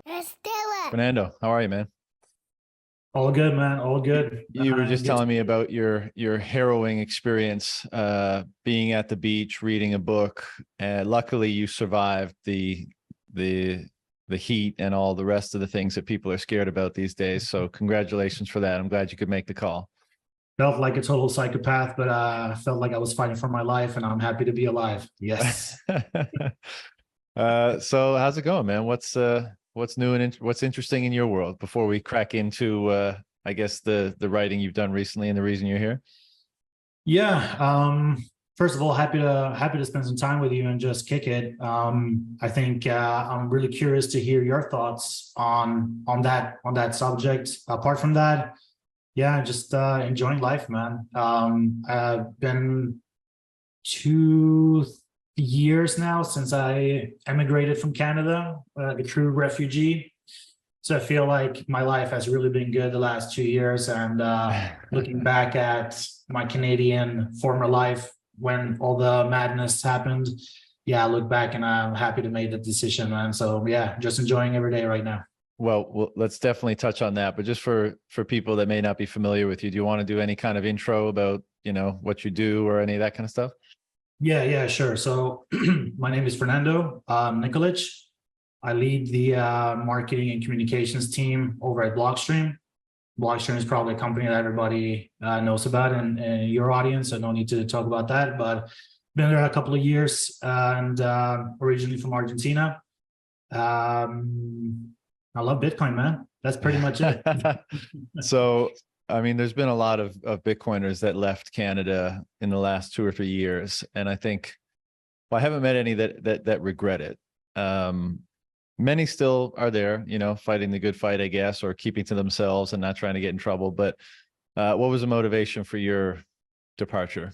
Let's do it. Fernando, how are you, man? All good, man. All good. You were just telling me about your harrowing experience being at the beach, reading a book. Luckily, you survived the heat and all the rest of the things that people are scared about these days. So congratulations for that. I'm glad you could make the call. Felt like a total psychopath, but felt like I was fighting for my life, and I'm happy to be alive. Yes. So how's it going, man? What's new and what's interesting in your world before we crack into I guess the writing you've done recently and the reason you're here? Yeah. First of all, happy to spend some time with you and just kick it. I think I'm really curious to hear your thoughts on that subject. Apart from that, yeah, just enjoying life, man. I've been 2 years now since I emigrated from Canada, a true refugee. So I feel like my life has really been good the last 2 years. And looking back at my Canadian former life when all the madness happened, yeah, I look back and I'm happy to make the decision, man. So yeah, just enjoying every day right now. Well, let's definitely touch on that. But just for people that may not be familiar with you, do you want to do any kind of intro about, what you do or any of that kind of stuff? Yeah, sure. So my name is Fernando Nikolić. I lead the marketing and communications team over at Blockstream. Blockstream is probably a company that everybody knows about in your audience, so no need to talk about that. But been there a couple of years and originally from Argentina. I love Bitcoin, man. That's pretty much it. So, I mean, there's been a lot of Bitcoiners that left Canada in the last 2 or 3 years. And I think, well, I haven't met any that regret it. Many still are there, fighting the good fight, I guess, or keeping to themselves and not trying to get in trouble. But what was the motivation for your departure?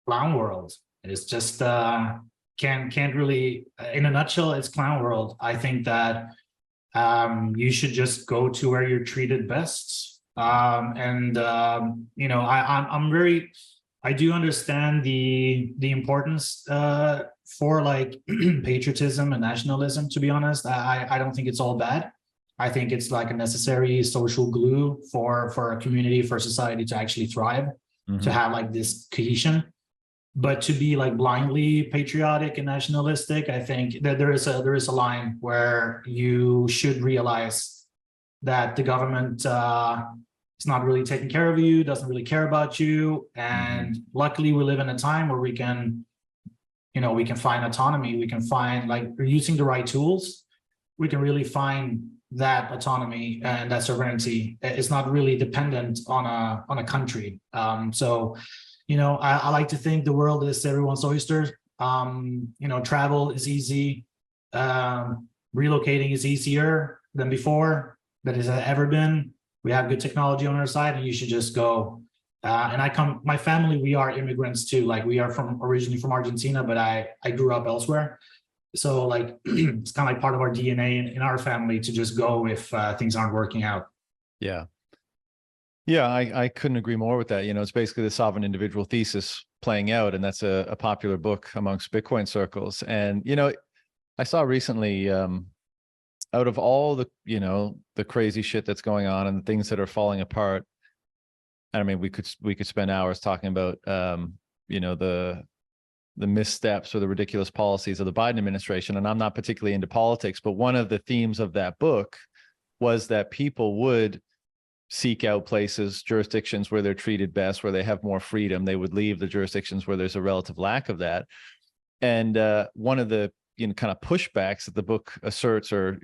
Clown world. It's just can't really, in a nutshell, it's clown world. I think that you should just go to where you're treated best. I'm I do understand the importance for like patriotism and nationalism. To be honest, I don't think it's all bad. I think it's like a necessary social glue for a community, for society to actually thrive, to have like this cohesion. But to be like blindly patriotic and nationalistic, I think that there is a line where you should realize that the government is not really taking care of you, doesn't really care about you. And luckily we live in a time where we can find autonomy. We can find, like, using the right tools, we can really find that autonomy and that sovereignty. It's not really dependent on a country. I like to think the world is everyone's oyster. Travel is easy. Relocating is easier than before than it has ever been. We have good technology on our side, and you should just go. My family, we are immigrants too. Like, we are originally from Argentina, but I grew up elsewhere. So like, it's kind of like part of our DNA in our family to just go if things aren't working out. Yeah. Yeah, I couldn't agree more with that. It's basically the sovereign individual thesis playing out, and that's a popular book amongst Bitcoin circles. And, I saw recently, out of all the crazy shit that's going on and the things that are falling apart, and I mean, we could spend hours talking about, the missteps or the ridiculous policies of the Biden administration. And I'm not particularly into politics, but one of the themes of that book was that people would seek out places, jurisdictions where they're treated best, where they have more freedom. They would leave the jurisdictions where there's a relative lack of that. And one of the kind of pushbacks that the book asserts or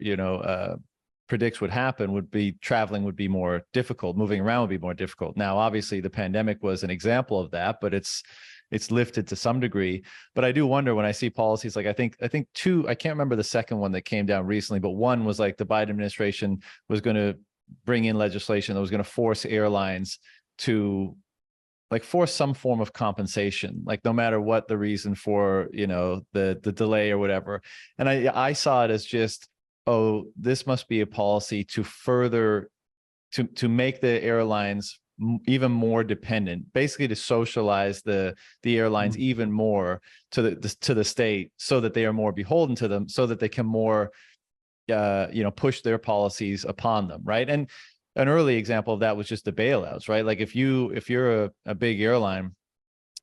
predicts would happen would be traveling would be more difficult, moving around would be more difficult. Now, obviously, the pandemic was an example of that, but it's lifted to some degree. But I do wonder when I see policies like I think two, I can't remember the second one that came down recently, but one was like the Biden administration was going to bring in legislation that was going to force airlines to like force some form of compensation, like no matter what the reason for, the delay or whatever. And I saw it as just, oh, this must be a policy to further, to make the airlines even more dependent, basically to socialize the airlines even more to the state, so that they are more beholden to them, so that they can more push their policies upon them, right? And an early example of that was just the bailouts, right? Like if you're a big airline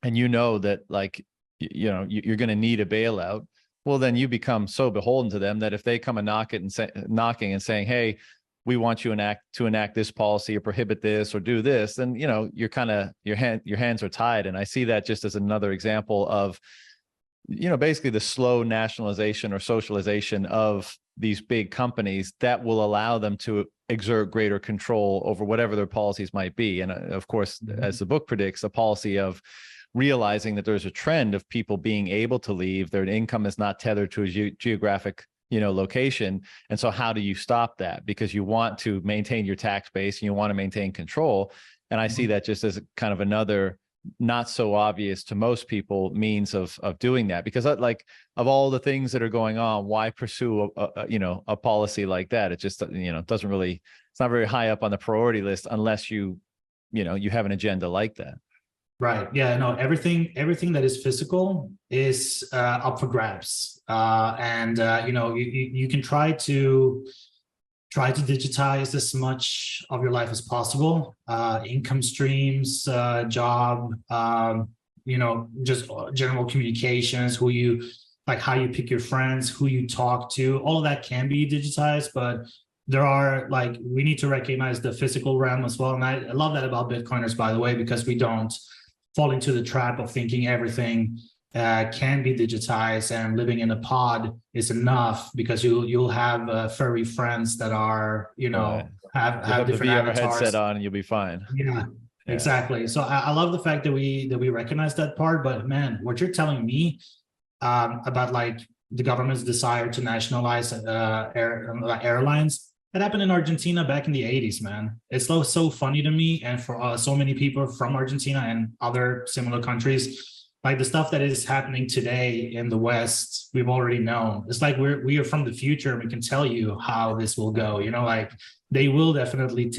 and you know that like you're going to need a bailout, well then you become so beholden to them that if they come and knocking and saying, hey, we want you to enact this policy or prohibit this or do this, then you're kind of your hands are tied. And I see that just as another example of basically the slow nationalization or socialization of these big companies that will allow them to exert greater control over whatever their policies might be. And of course, as the book predicts, a policy of realizing that there's a trend of people being able to leave, their income is not tethered to a geographic location. And so how do you stop that? Because you want to maintain your tax base and you want to maintain control. And I see that just as kind of another not so obvious to most people means of doing that, because like of all the things that are going on, why pursue a policy like that? It just doesn't really, it's not very high up on the priority list unless you have an agenda like that. Right. Yeah. No. Everything that is physical is up for grabs, and you can try to digitize as much of your life as possible, income streams, job, just general communications, how you pick your friends, who you talk to, all of that can be digitized, but there are we need to recognize the physical realm as well. And I love that about Bitcoiners, by the way, because we don't fall into the trap of thinking everything can be digitized and living in a pod is enough, because you'll have furry friends that are have different the VR avatars. headset on and you'll be fine. Yeah, exactly. So I love the fact that we recognize that part. But man, what you're telling me about the government's desire to nationalize airlines, that happened in Argentina back in the 80s, man. It's so funny to me, and for so many people from Argentina and other similar countries, the stuff that is happening today in the West, we've already known. It's like we are from the future, and we can tell you how this will go. They will definitely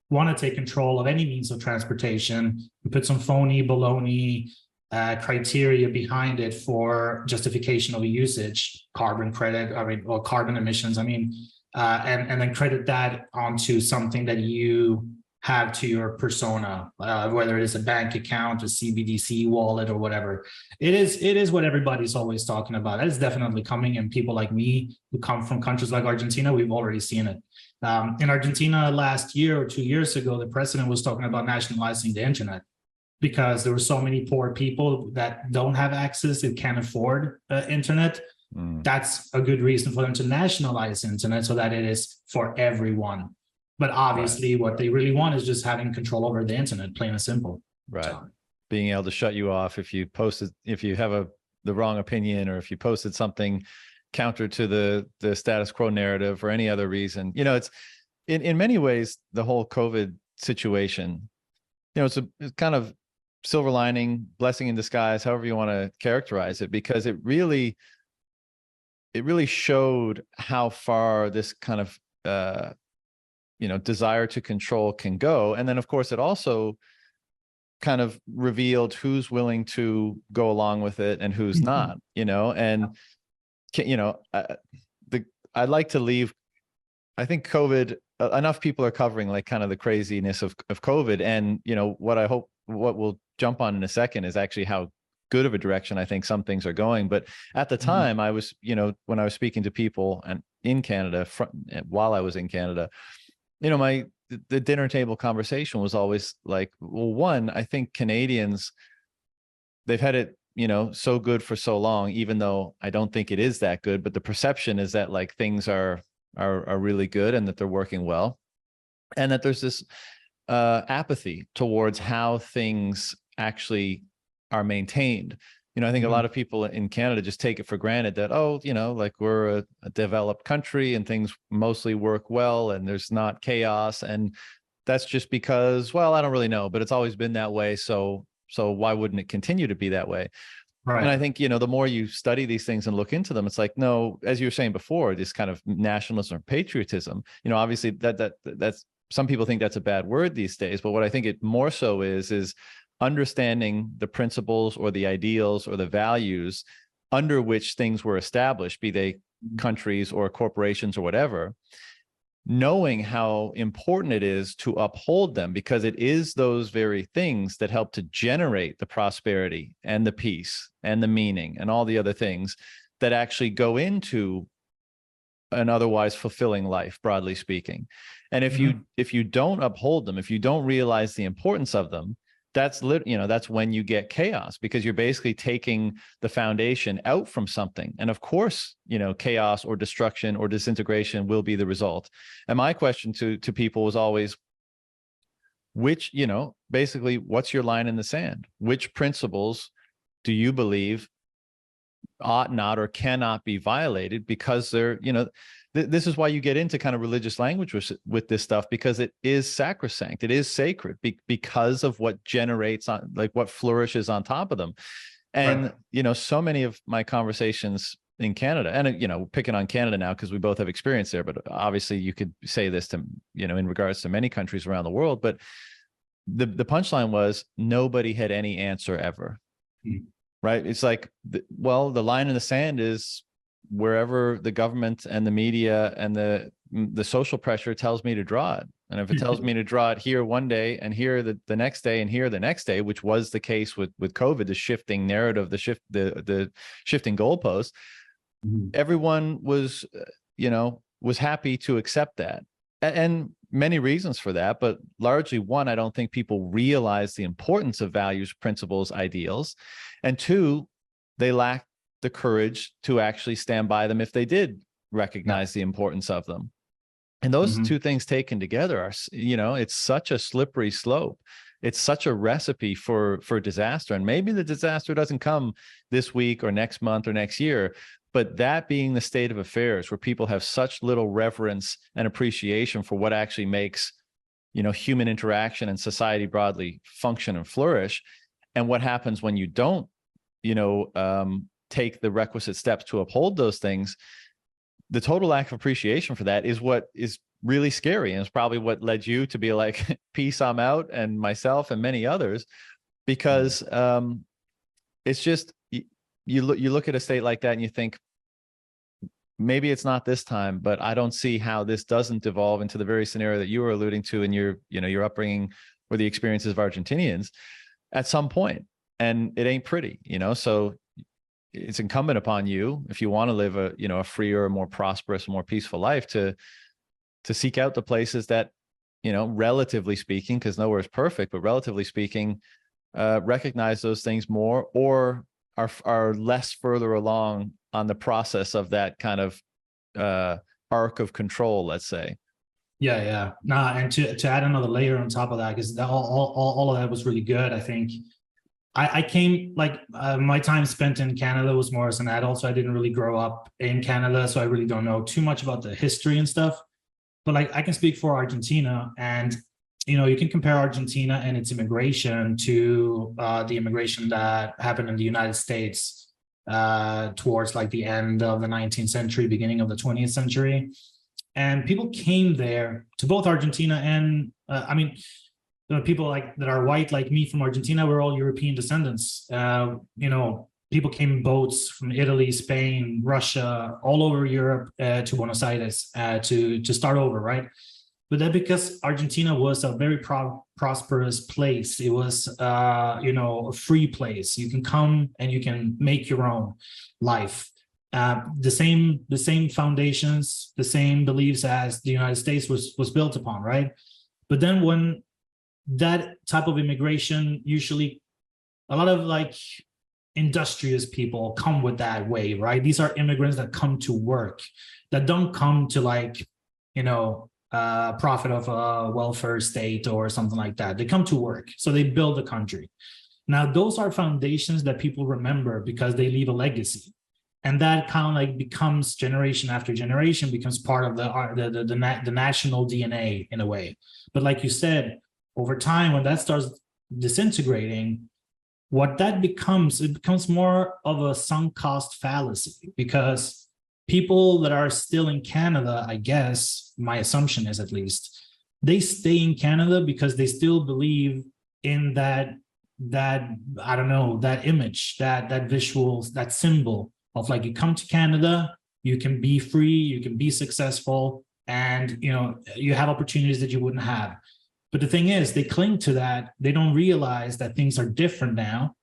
want to take control of any means of transportation and put some phony baloney criteria behind it for justification of usage, carbon credit, or carbon emissions. And then credit that onto something that you have to your persona, whether it is a bank account, a CBDC wallet, or whatever. It is what everybody's always talking about. That is definitely coming, and people like me who come from countries like Argentina, we've already seen it. In Argentina last year or 2 years ago, the president was talking about nationalizing the internet, because there were so many poor people that don't have access, that can't afford internet. That's a good reason for them to nationalize internet, so that it is for everyone. But obviously, what they really want is just having control over the internet, plain and simple. Right. So, being able to shut you off if you have the wrong opinion, or if you posted something counter to the status quo narrative or any other reason. It's in many ways, the whole COVID situation, it's kind of silver lining, blessing in disguise, however you want to characterize it, because it really showed how far this kind of desire to control can go. And then of course it also kind of revealed who's willing to go along with it and who's not, and I'd like to leave, I think COVID, enough people are covering kind of the craziness of COVID. And what we'll jump on in a second is actually how good of a direction I think some things are going. But at the time, I was, when I was speaking to people and in Canada, while I was in Canada, the dinner table conversation was always like, well, one, I think Canadians, they've had it, so good for so long, even though I don't think it is that good, but the perception is that things are really good and that they're working well. And that there's this apathy towards how things actually are maintained. I think a lot of people in Canada just take it for granted that, we're a developed country and things mostly work well and there's not chaos. And that's just because, well, I don't really know, but it's always been that way. So why wouldn't it continue to be that way? Right. And I think, the more you study these things and look into them, it's like, no, as you were saying before, this kind of nationalism or patriotism, obviously that's, some people think that's a bad word these days, but what I think it more so is understanding the principles or the ideals or the values under which things were established, be they countries or corporations or whatever, knowing how important it is to uphold them, because it is those very things that help to generate the prosperity and the peace and the meaning and all the other things that actually go into an otherwise fulfilling life, broadly speaking. And if you don't uphold them, if you don't realize the importance of them, that's when you get chaos, because you're basically taking the foundation out from something. And of course, chaos or destruction or disintegration will be the result. And my question to people was always, basically, what's your line in the sand? Which principles do you believe ought not or cannot be violated? Because they're, this is why you get into kind of religious language with this stuff, because it is sacrosanct, it is sacred, because of what generates on, like, what flourishes on top of them. And right. So many of my conversations in Canada, and picking on Canada now because we both have experience there, but obviously you could say this to in regards to many countries around the world, but the punchline was nobody had any answer ever. Right? It's like, the line in the sand is wherever the government and the media and the social pressure tells me to draw it. And if it tells me to draw it here one day and here the next day and here the next day, which was the case with COVID, the shifting narrative, the shifting goalposts, everyone was happy to accept that. And many reasons for that, but largely, one, I don't think people realize the importance of values, principles, ideals. And two, they lack the courage to actually stand by them if they did recognize the importance of them. And those two things taken together are, it's such a slippery slope. It's such a recipe for disaster. And maybe the disaster doesn't come this week or next month or next year, but that being the state of affairs, where people have such little reverence and appreciation for what actually makes, human interaction and society broadly function and flourish, and what happens when you don't, take the requisite steps to uphold those things, the total lack of appreciation for that is what is really scary. And it's probably what led you to be like, peace, I'm out, and myself and many others, because it's just, you look at a state like that and you think, maybe it's not this time, but I don't see how this doesn't evolve into the very scenario that you were alluding to in your upbringing or the experiences of Argentinians at some point. And it ain't pretty, so it's incumbent upon you, if you want to live a freer, more prosperous, more peaceful life, to seek out the places that, relatively speaking, because nowhere is perfect, but relatively speaking, recognize those things more, or are less further along on the process of that kind of arc of control, let's say. Yeah. Nah, and to add another layer on top of that, because all of that was really good. I think I came, my time spent in Canada was more as an adult, so I didn't really grow up in Canada, so I really don't know too much about the history and stuff. But I can speak for Argentina, and you can compare Argentina and its immigration to the immigration that happened in the United States towards the end of the 19th century, beginning of the 20th century. And people came there to both Argentina and people that are white like me from Argentina, we're all European descendants. People came in boats from Italy, Spain, Russia, all over Europe to Buenos Aires to start over, right? But that because Argentina was a very prosperous place. It was, a free place. You can come and you can make your own life. The same foundations, the same beliefs as the United States was built upon, right? But then when that type of immigration, usually a lot of industrious people come with that way, right? These are immigrants that come to work, that don't come to profit of a welfare state or something like that. They come to work, so they build a country. Now, those are foundations that people remember because they leave a legacy. And that kind of becomes generation after generation, becomes part of the national DNA in a way. But like you said, over time, when that starts disintegrating, what that becomes, it becomes more of a sunk cost fallacy, because people that are still in Canada, I guess, my assumption is at least, they stay in Canada because they still believe in that I don't know, that image, that visual, that symbol of you come to Canada you can be free, you can be successful, and you have opportunities that you wouldn't have. But the thing is, they cling to that. They don't realize that things are different now.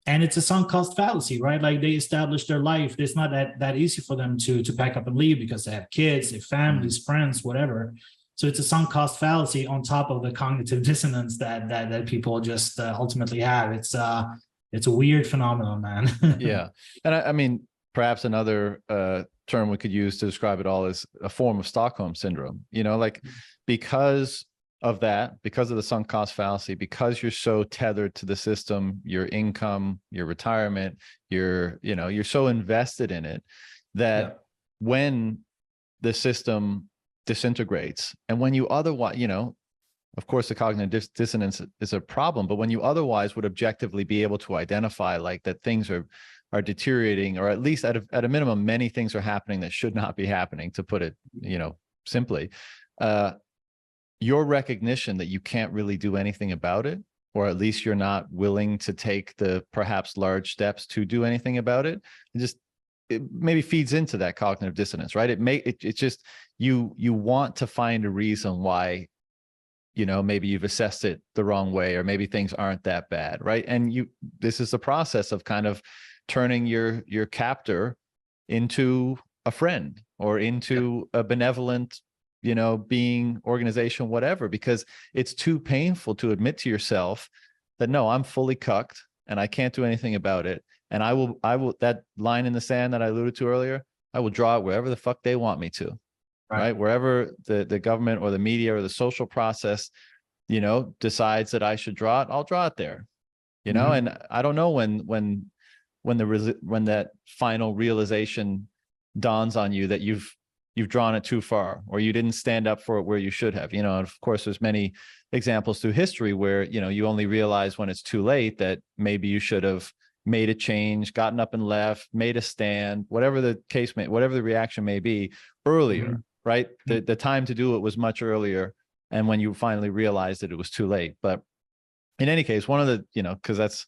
And it's a sunk cost fallacy, right? Like they establish their life. It's not that easy for them to pack up and leave because they have kids, they have families, friends, whatever. So it's a sunk cost fallacy on top of the cognitive dissonance that people just ultimately have. It's a weird phenomenon, man. Yeah. And I mean, perhaps another term we could use to describe it all is a form of Stockholm syndrome, like because of that, because of the sunk cost fallacy, because you're so tethered to the system, your income, your retirement, you're so invested in it that when the system disintegrates and when you otherwise, of course, the cognitive dissonance is a problem, but when you otherwise would objectively be able to identify like that things are deteriorating, or at least at a minimum, many things are happening that should not be happening, to put it, simply, your recognition that you can't really do anything about it, or at least you're not willing to take the perhaps large steps to do anything about it, it maybe feeds into that cognitive dissonance, right? It's just, you want to find a reason why, maybe you've assessed it the wrong way, or maybe things aren't that bad, right? And this is the process of kind of turning your captor into a friend, or into a benevolent, being, organization, whatever, because it's too painful to admit to yourself that, no, I'm fully cucked and I can't do anything about it. And I will, that line in the sand that I alluded to earlier, I will draw it wherever the fuck they want me to, right? Wherever the government or the media or the social process, decides that I should draw it, I'll draw it there, and I don't know when that final realization dawns on you that you've drawn it too far, or you didn't stand up for it where you should have, and of course there's many examples through history where, you only realize when it's too late that maybe you should have made a change, gotten up and left, made a stand, whatever the case may, whatever the reaction may be, earlier, right? The time to do it was much earlier. And when you finally realized that it was too late. But in any case, one of the, because that's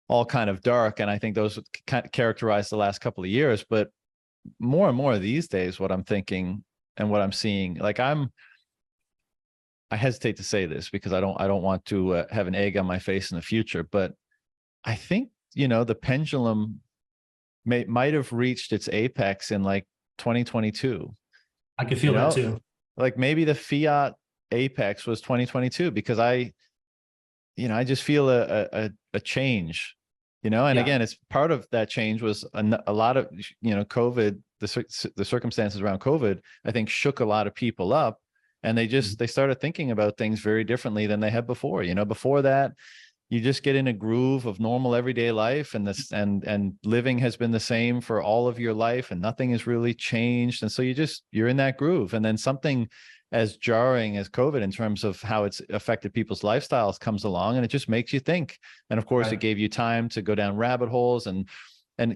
all kind of dark, and I think those kind of characterize the last couple of years, but more and more these days, what I'm thinking and what I'm seeing, like I hesitate to say this because I don't want to have an egg on my face in the future, but I think, the pendulum might have reached its apex in like 2022. I can feel that too. Like maybe the fiat apex was 2022, because I just feel a change, and again, it's part of that change was a lot of, COVID, the circumstances around COVID, I think shook a lot of people up, and they started thinking about things very differently than they had before. Before that, you just get in a groove of normal everyday life, and living has been the same for all of your life, and nothing has really changed. And so you're in that groove. And then something as jarring as COVID in terms of how it's affected people's lifestyles comes along, and it just makes you think. And of course, it gave you time to go down rabbit holes and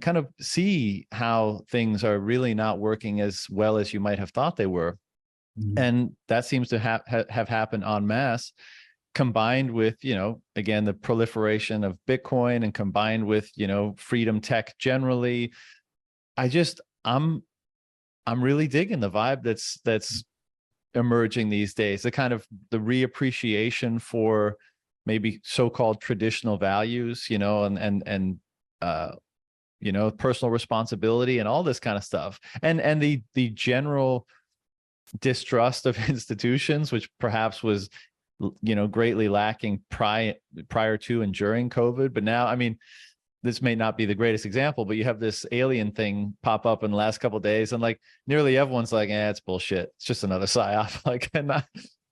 kind of see how things are really not working as well as you might have thought they were. And that seems to have happened en masse, combined with, again, the proliferation of Bitcoin, and combined with, freedom tech generally. I'm really digging the vibe that's emerging these days, the kind of the reappreciation for maybe so-called traditional values, and personal responsibility and all this kind of stuff. And the general distrust of institutions, which perhaps was, greatly lacking prior to and during COVID. But now, I mean, this may not be the greatest example, but you have this alien thing pop up in the last couple of days, and like nearly everyone's like, it's bullshit. It's just another psyop. Like, and not,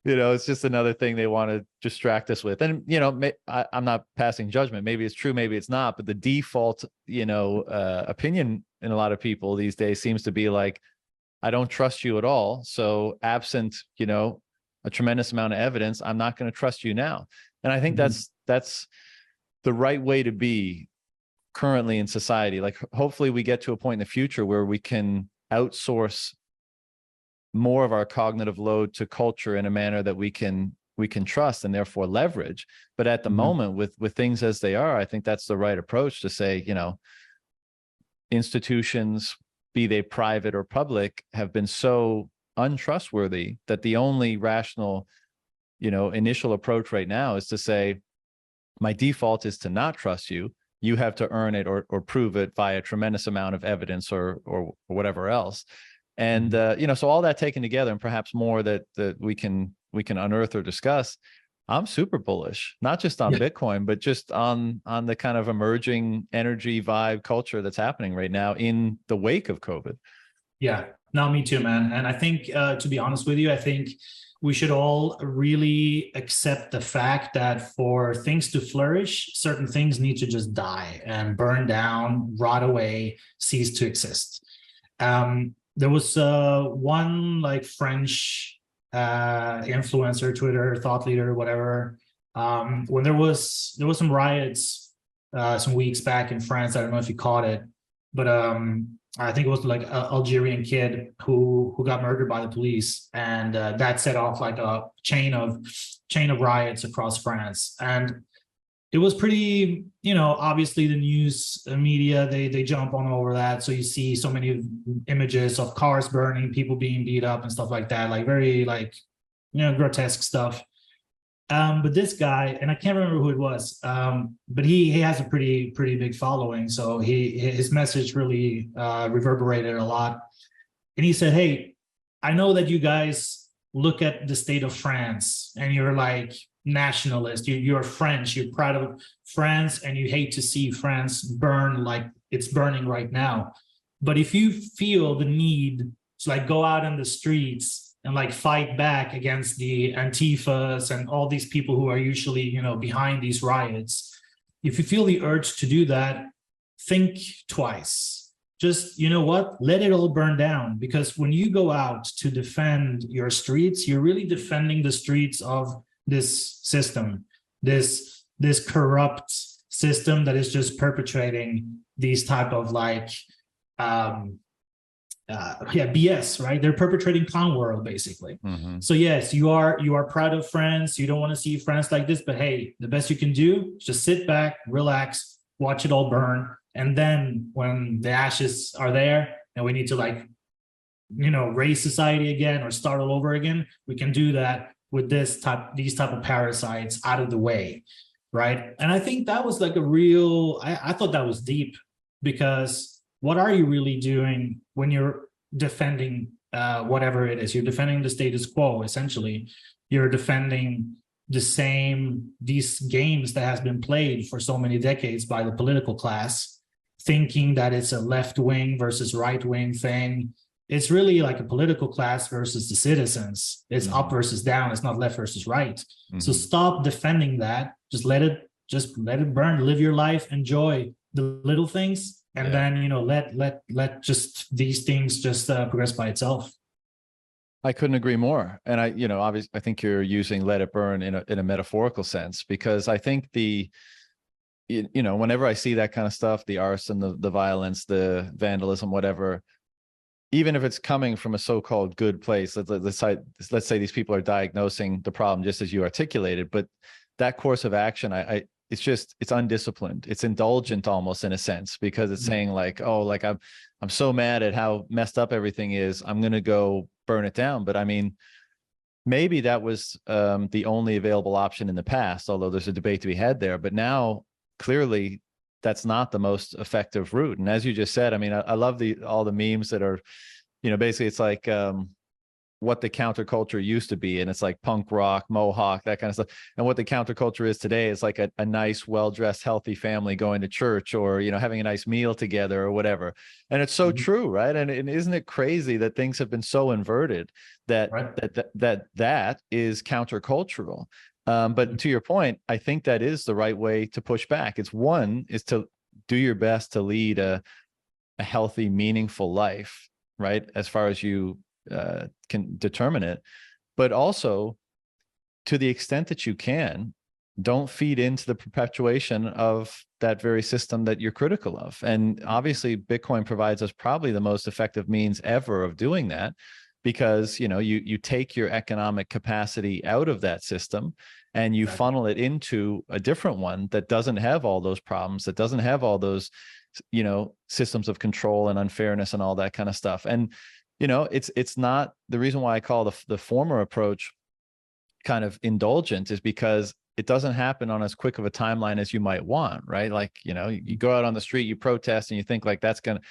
it's just another thing they want to distract us with. And, I'm not passing judgment. Maybe it's true, maybe it's not, but the default, opinion in a lot of people these days seems to be like, I don't trust you at all. So absent, a tremendous amount of evidence, I'm not going to trust you now. And I think that's the right way to be currently in society. Like, hopefully we get to a point in the future where we can outsource more of our cognitive load to culture in a manner that we can trust and therefore leverage. But at the moment, with things as they are, I think that's the right approach to say, institutions, be they private or public, have been so untrustworthy that the only rational, initial approach right now is to say, my default is to not trust you. You have to earn it or prove it via a tremendous amount of evidence or whatever else. And so all that taken together, and perhaps more that we can unearth or discuss, I'm super bullish, not just on Bitcoin, but just on the kind of emerging energy vibe culture that's happening right now in the wake of COVID. Yeah, no, me too, man. And I think, to be honest with you, I think we should all really accept the fact that for things to flourish, certain things need to just die and burn down, rot away, cease to exist. There was one like French influencer, Twitter thought leader, whatever. When there was some riots some weeks back in France. I don't know if you caught it, but I think it was like an Algerian kid who got murdered by the police, and that set off like a chain of riots across France. And it was pretty, obviously the news media, they jump on over that. So you see so many images of cars burning, people being beat up and stuff like that, like very grotesque stuff. But this guy, and I can't remember who it was, but he has a pretty big following. So his message really reverberated a lot. And he said, hey, I know that you guys look at the state of France and you're like nationalist, you're French, you're proud of France, and you hate to see France burn like it's burning right now. But if you feel the need to like go out in the streets and like fight back against the Antifas and all these people who are usually, behind these riots, if you feel the urge to do that, think twice. Just, let it all burn down. Because when you go out to defend your streets, you're really defending the streets of this system, this corrupt system that is just perpetrating these type of BS, right? They're perpetrating clown world, basically. So yes, you are proud of France. You don't want to see France like this, but hey, the best you can do is just sit back, relax, watch it all burn. And then when the ashes are there and we need to raise society again or start all over again, we can do that with these type of parasites out of the way, right? And I think that was like a real, I thought that was deep, because what are you really doing when you're defending whatever it is? You're defending the status quo, essentially. You're defending these games that has been played for so many decades by the political class, thinking that it's a left-wing versus right-wing thing. It's really like a political class versus the citizens. It's up versus down. It's not left versus right. So stop defending that. Just let it burn. Live your life. Enjoy the little things, and then let just these things just progress by itself. I couldn't agree more. And obviously, I think you're using "let it burn" in a metaphorical sense, because I think whenever I see that kind of stuff, the arson, the violence, the vandalism, whatever, even if it's coming from a so-called good place, let's say these people are diagnosing the problem just as you articulated, but that course of action, it's undisciplined. It's indulgent almost, in a sense, because it's saying like, oh, like I'm so mad at how messed up everything is, I'm going to go burn it down. But I mean, maybe that was the only available option in the past, although there's a debate to be had there. But now clearly that's not the most effective route. And as you just said, I mean, I love all the memes that are, basically it's like what the counterculture used to be. And it's like punk rock, Mohawk, that kind of stuff. And what the counterculture is today is like a nice, well-dressed, healthy family going to church, or, having a nice meal together or whatever. And it's so true, right? And isn't it crazy that things have been so inverted that that is countercultural? But to your point, I think that is the right way to push back. It's to do your best to lead a healthy, meaningful life, right? As far as you can determine it, but also to the extent that you can, don't feed into the perpetuation of that very system that you're critical of. And obviously Bitcoin provides us probably the most effective means ever of doing that, because you take your economic capacity out of that system and you funnel it into a different one that doesn't have all those problems, that doesn't have all those systems of control and unfairness and all that kind of stuff. And, it's not the reason why I call the former approach kind of indulgent is because it doesn't happen on as quick of a timeline as you might want, right? Like, you go out on the street, you protest, and you think like that's going to,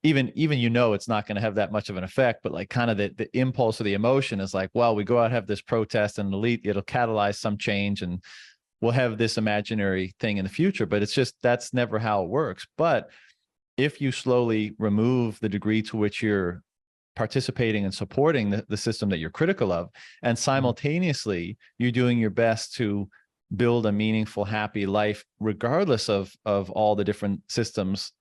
even it's not going to have that much of an effect, but like kind of the impulse of the emotion is like, well, we go out, have this protest, and it'll catalyze some change, and we'll have this imaginary thing in the future. But it's just, that's never how it works. But if you slowly remove the degree to which you're participating and supporting the system that you're critical of, and simultaneously you're doing your best to build a meaningful, happy life, regardless of all the different systems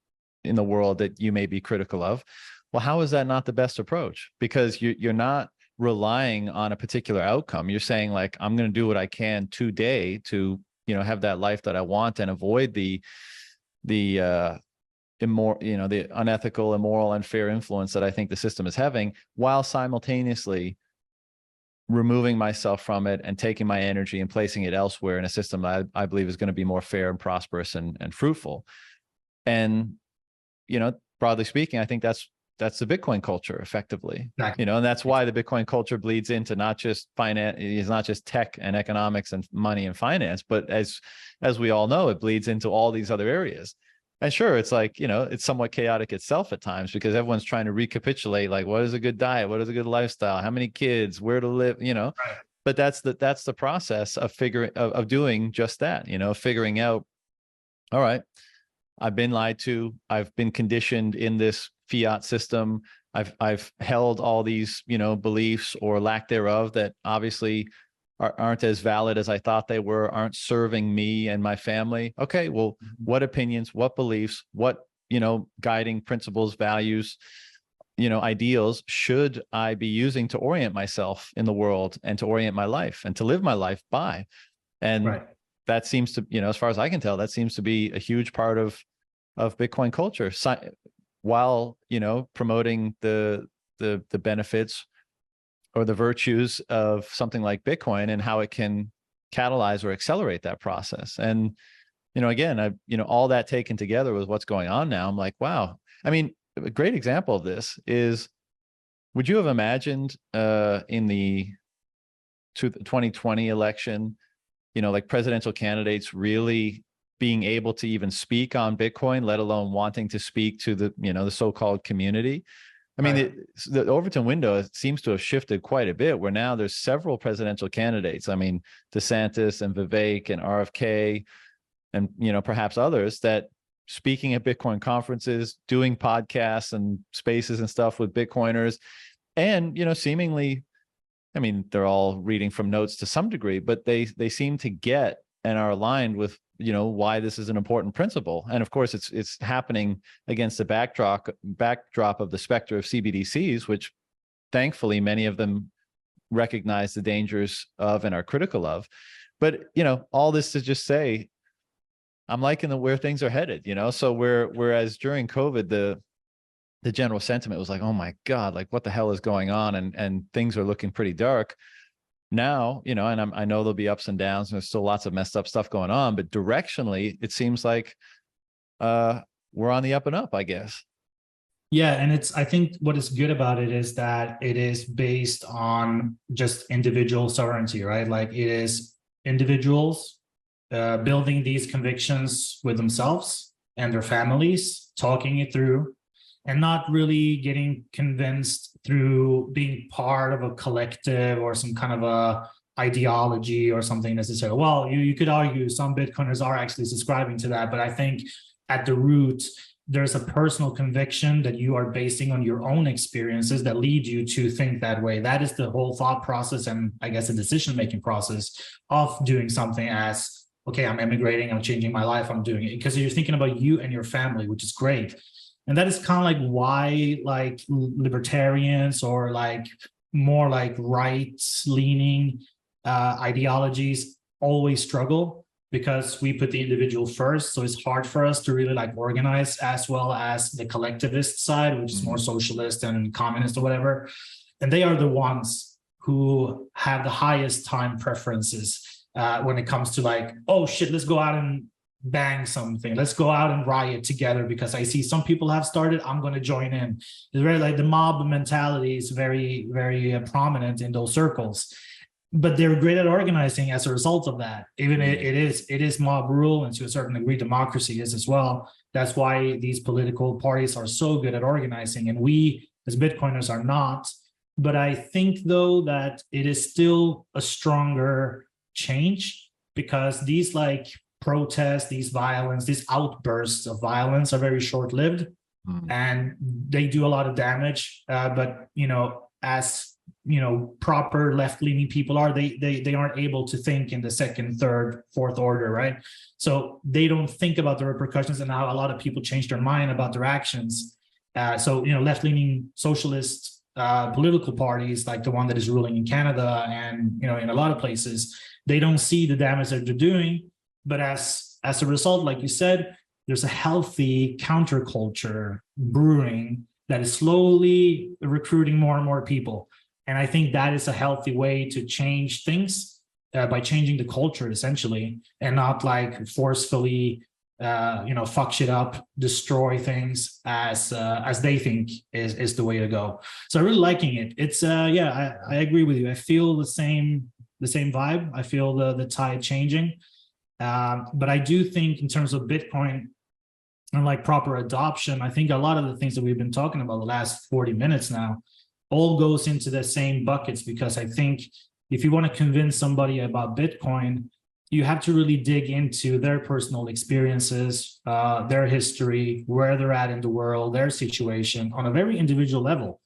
in the world that you may be critical of, well, how is that not the best approach? Because you're not relying on a particular outcome. You're saying like, I'm going to do what I can today to, have that life that I want and avoid the unethical, immoral, unfair influence that I think the system is having, while simultaneously removing myself from it and taking my energy and placing it elsewhere in a system that I believe is going to be more fair and prosperous and fruitful. And, broadly speaking, I think that's the Bitcoin culture effectively, Exactly. And that's why the Bitcoin culture bleeds into not just finance, it's not just tech and economics and money and finance, but as we all know, it bleeds into all these other areas. And sure, it's like, it's somewhat chaotic itself at times because everyone's trying to recapitulate, like, what is a good diet? What is a good lifestyle? How many kids, where to live, Right. but that's the process of doing just that, figuring out, all right, I've been lied to. I've been conditioned in this fiat system. I've held all these, beliefs or lack thereof that obviously aren't as valid as I thought they were, aren't serving me and my family. Okay, well, what opinions, what beliefs, what, guiding principles, values, ideals should I be using to orient myself in the world and to orient my life and to live my life by? And Right. that seems to, as far as I can tell, that seems to be a huge part of Bitcoin culture, while, promoting the benefits or the virtues of something like Bitcoin and how it can catalyze or accelerate that process. And, again, all that taken together with what's going on now, I'm like, wow. I mean, a great example of this is, would you have imagined in the 2020 election, like presidential candidates really being able to even speak on Bitcoin, let alone wanting to speak to the so-called community? I mean, Right. the Overton window seems to have shifted quite a bit, where now there's several presidential candidates. I mean, DeSantis and Vivek and RFK and, perhaps others that speaking at Bitcoin conferences, doing podcasts and spaces and stuff with Bitcoiners. And, seemingly, I mean, they're all reading from notes to some degree, but they seem to get and are aligned with, why this is an important principle. And of course, it's happening against the backdrop of the specter of CBDCs, which thankfully many of them recognize the dangers of and are critical of. But, all this to just say, I'm liking where things are headed, so whereas during COVID, the general sentiment was like, oh my God, like what the hell is going on? And things are looking pretty dark. Now, and I know there'll be ups and downs, and there's still lots of messed up stuff going on, but directionally, it seems like we're on the up and up, I guess. Yeah, and I think what is good about it is that it is based on just individual sovereignty, right? Like it is individuals building these convictions with themselves and their families, talking it through, and not really getting convinced through being part of a collective or some kind of a ideology or something necessarily. Well, you could argue some Bitcoiners are actually subscribing to that, but I think at the root, there's a personal conviction that you are basing on your own experiences that lead you to think that way. That is the whole thought process, and I guess the decision-making process of doing something as, okay, I'm immigrating, I'm changing my life, I'm doing it. Because you're thinking about you and your family, which is great. And that is kind of like why like libertarians or like more like rights-leaning ideologies always struggle, because we put the individual first. So it's hard for us to really like organize, as well as the collectivist side, which is more socialist and communist or whatever. And they are the ones who have the highest time preferences when it comes to like, oh shit, let's go out and bang something. Let's go out and riot together because I see some people have started. I'm going to join in. It's very like the mob mentality is very, very prominent in those circles. But they're great at organizing as a result of that. Even it is mob rule, and to a certain degree, democracy is as well. That's why these political parties are so good at organizing, and we as Bitcoiners are not. But I think, though, that it is still a stronger change because these like protests, these violence, these outbursts of violence are very short-lived, and they do a lot of damage. But as proper left-leaning people are, they aren't able to think in the second, third, fourth order, right? So they don't think about the repercussions and how a lot of people change their mind about their actions. So left-leaning socialist political parties, like the one that is ruling in Canada and in a lot of places, they don't see the damage that they're doing. But as a result, like you said, there's a healthy counterculture brewing that is slowly recruiting more and more people. And I think that is a healthy way to change things by changing the culture, essentially, and not like forcefully, fuck shit up, destroy things as they think is the way to go. So I'm really liking it. It's I agree with you. I feel the same vibe. I feel the tide changing. But I do think in terms of Bitcoin and like proper adoption, I think a lot of the things that we've been talking about the last 40 minutes now all goes into the same buckets, because I think if you want to convince somebody about Bitcoin, you have to really dig into their personal experiences, their history, where they're at in the world, their situation on a very individual level,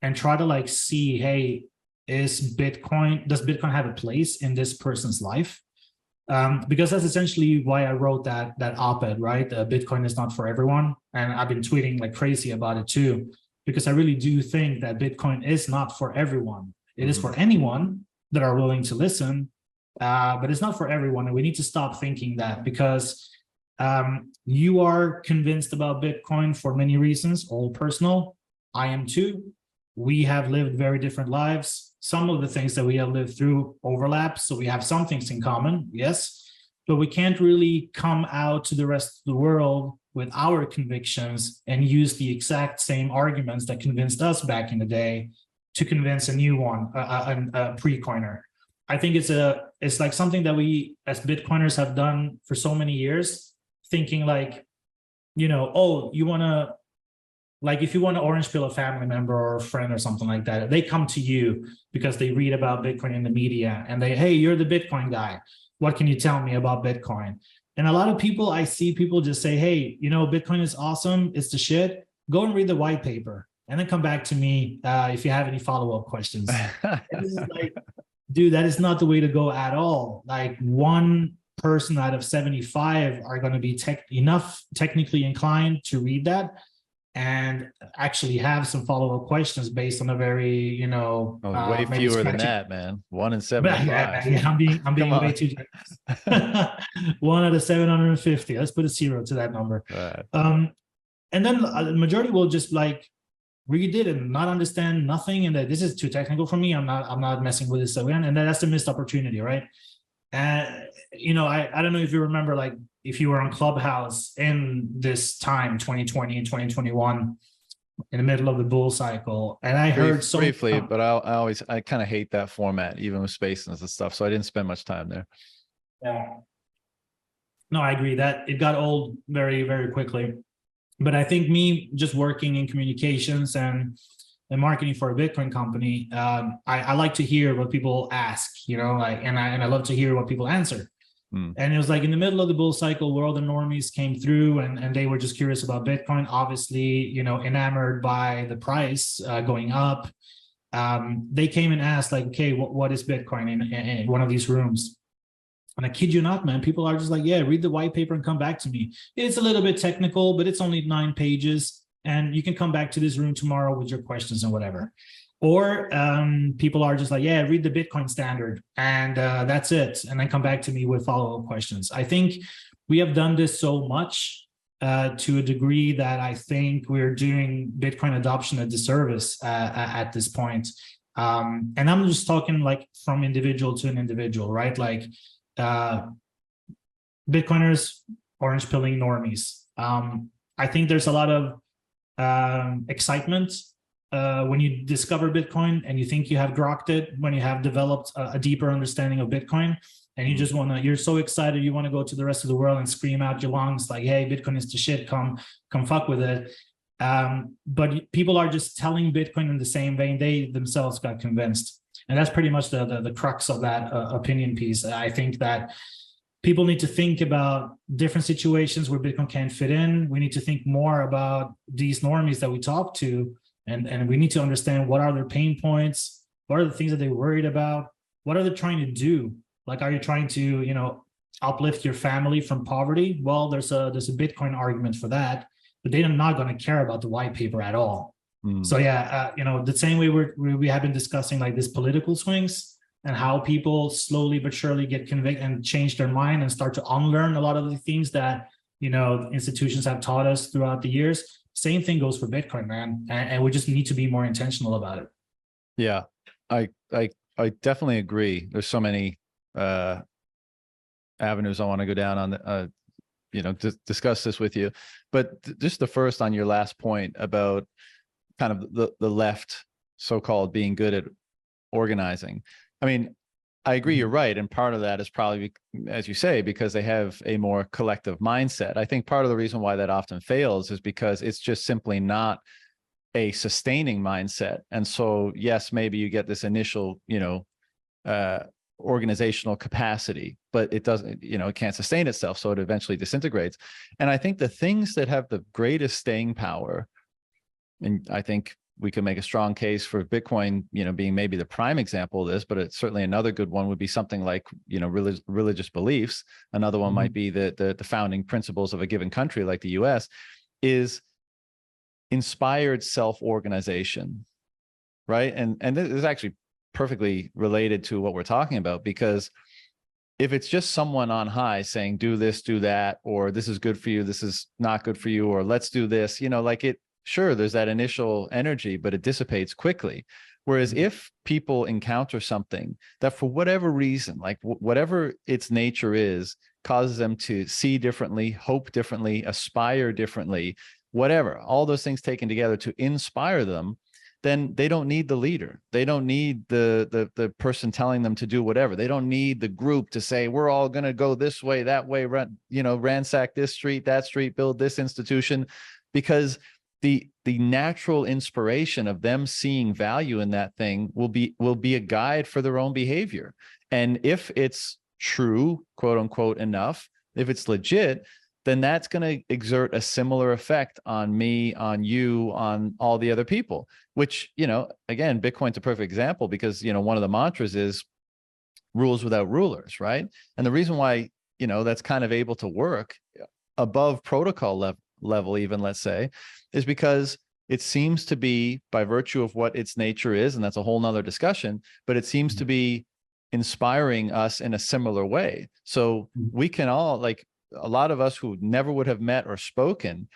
and try to like see, hey, does Bitcoin have a place in this person's life? Because that's essentially why I wrote that op-ed, right? Bitcoin is not for everyone. And I've been tweeting like crazy about it too, because I really do think that Bitcoin is not for everyone. It is for anyone that are willing to listen, but it's not for everyone. And we need to stop thinking that, because you are convinced about Bitcoin for many reasons, all personal. I am too. We have lived very different lives. Some of the things that we have lived through overlap, so we have some things in common, yes, but we can't really come out to the rest of the world with our convictions and use the exact same arguments that convinced us back in the day to convince a new one, a pre-coiner. I think it's like something that we as Bitcoiners have done for so many years, thinking like, oh, you want to, like if you want to orange pill a family member or a friend or something like that, they come to you because they read about Bitcoin in the media and hey, you're the Bitcoin guy. What can you tell me about Bitcoin? And a lot of people, I see people just say, hey, Bitcoin is awesome. It's the shit. Go and read the white paper and then come back to me if you have any follow-up questions. This is like, dude, that is not the way to go at all. Like one person out of 75 are going to be technically inclined to read that and actually have some follow-up questions based on a very, way fewer than that, man. 1 in 75. Yeah, I'm being way too generous. 1 out of 750. Let's put a 0 to that number. Right. And then the majority will just like read it and not understand nothing, and that this is too technical for me. I'm not messing with this again, and that's a missed opportunity, right? And I don't know if you remember, like if you were on Clubhouse in this time, 2020 and 2021, in the middle of the bull cycle, and I heard so briefly, but I kind of hate that format, even with spaces and stuff. So I didn't spend much time there. Yeah. No, I agree that it got old very, very quickly. But I think me just working in communications and marketing for a Bitcoin company, I like to hear what people ask, and I love to hear what people answer. And it was like in the middle of the bull cycle where all the normies came through and they were just curious about Bitcoin, obviously, enamored by the price going up. They came and asked like, okay, what is Bitcoin in one of these rooms? And I kid you not, man, people are just like, yeah, read the white paper and come back to me. It's a little bit technical, but it's only 9 pages. And you can come back to this room tomorrow with your questions and whatever. Or people are just like, yeah, read the Bitcoin standard and that's it. And then come back to me with follow-up questions. I think we have done this so much to a degree that I think we're doing Bitcoin adoption a disservice at this point. And I'm just talking like from individual to an individual, right? Like Bitcoiners orange pilling normies. I think there's a lot of excitement when you discover Bitcoin and you think you have grokked it, when you have developed a deeper understanding of Bitcoin, and you just want to, you're so excited, you want to go to the rest of the world and scream out your lungs like, hey, Bitcoin is the shit, come fuck with it. But people are just telling Bitcoin in the same vein they themselves got convinced. And that's pretty much the crux of that opinion piece. I think that people need to think about different situations where Bitcoin can't fit in. We need to think more about these normies that we talk to, and we need to understand what are their pain points, what are the things that they're worried about, what are they trying to do? Like, are you trying to, you know, uplift your family from poverty? Well, there's a Bitcoin argument for that, but they're not going to care about the white paper at all. So yeah, you know, the same way we have been discussing like these political swings and how people slowly but surely get convicted and change their mind and start to unlearn a lot of the things that, you know, institutions have taught us throughout the years. Same thing goes for Bitcoin, man, and we just need to be more intentional about it. Yeah, I definitely agree. There's so many avenues I want to go down on, you know, discuss this with you, but just the first on your last point about kind of the left so-called being good at organizing. I mean, I agree, you're right. And part of that is probably, as you say, because they have a more collective mindset. I think part of the reason why that often fails is because it's just simply not a sustaining mindset. And so, yes, maybe you get this initial, you know, organizational capacity, but it doesn't, you know, it can't sustain itself. So it eventually disintegrates. And I think the things that have the greatest staying power, and I think we can make a strong case for Bitcoin, you know, being maybe the prime example of this, but it's certainly another good one would be something like, you know, religious beliefs. Another one might be the founding principles of a given country like the US, is inspired self-organization, right? And this is actually perfectly related to what we're talking about, because if it's just someone on high saying, do this, do that, or this is good for you, this is not good for you, or let's do this, you know, like it, sure, there's that initial energy, but it dissipates quickly. Whereas if people encounter something that for whatever reason, like whatever its nature is, causes them to see differently, hope differently, aspire differently, whatever, all those things taken together to inspire them, then they don't need the leader. They don't need the person telling them to do whatever. They don't need the group to say, we're all going to go this way, that way, you know, ransack this street, that street, build this institution, because the natural inspiration of them seeing value in that thing will be a guide for their own behavior. And if it's true, quote unquote, enough, if it's legit, then that's going to exert a similar effect on me, on you, on all the other people, which, you know, again, Bitcoin's a perfect example because, you know, one of the mantras is rules without rulers, right? And the reason why, you know, that's kind of able to work above protocol level even, let's say, is because it seems to be, by virtue of what its nature is, and that's a whole nother discussion, but it seems to be inspiring us in a similar way. So we can all, like a lot of us who never would have met or spoken,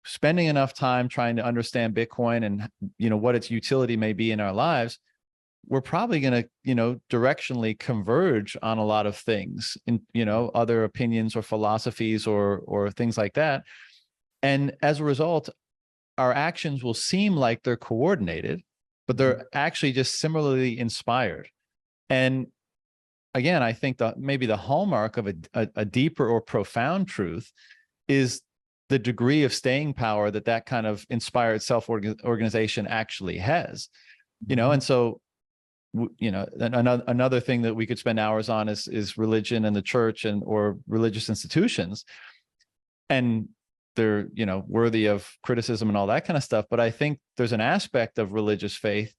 spending enough time trying to understand Bitcoin and, you know, what its utility may be in our lives, we're probably going to, you know, directionally converge on a lot of things, in, you know, other opinions or philosophies or things like that. And as a result, our actions will seem like they're coordinated, but they're actually just similarly inspired. And again, I think that maybe the hallmark of a deeper or profound truth is the degree of staying power that kind of inspired self-organization actually has, you know. And so, you know, another thing that we could spend hours on is religion and the church or religious institutions. And they're, you know, worthy of criticism and all that kind of stuff. But I think there's an aspect of religious faith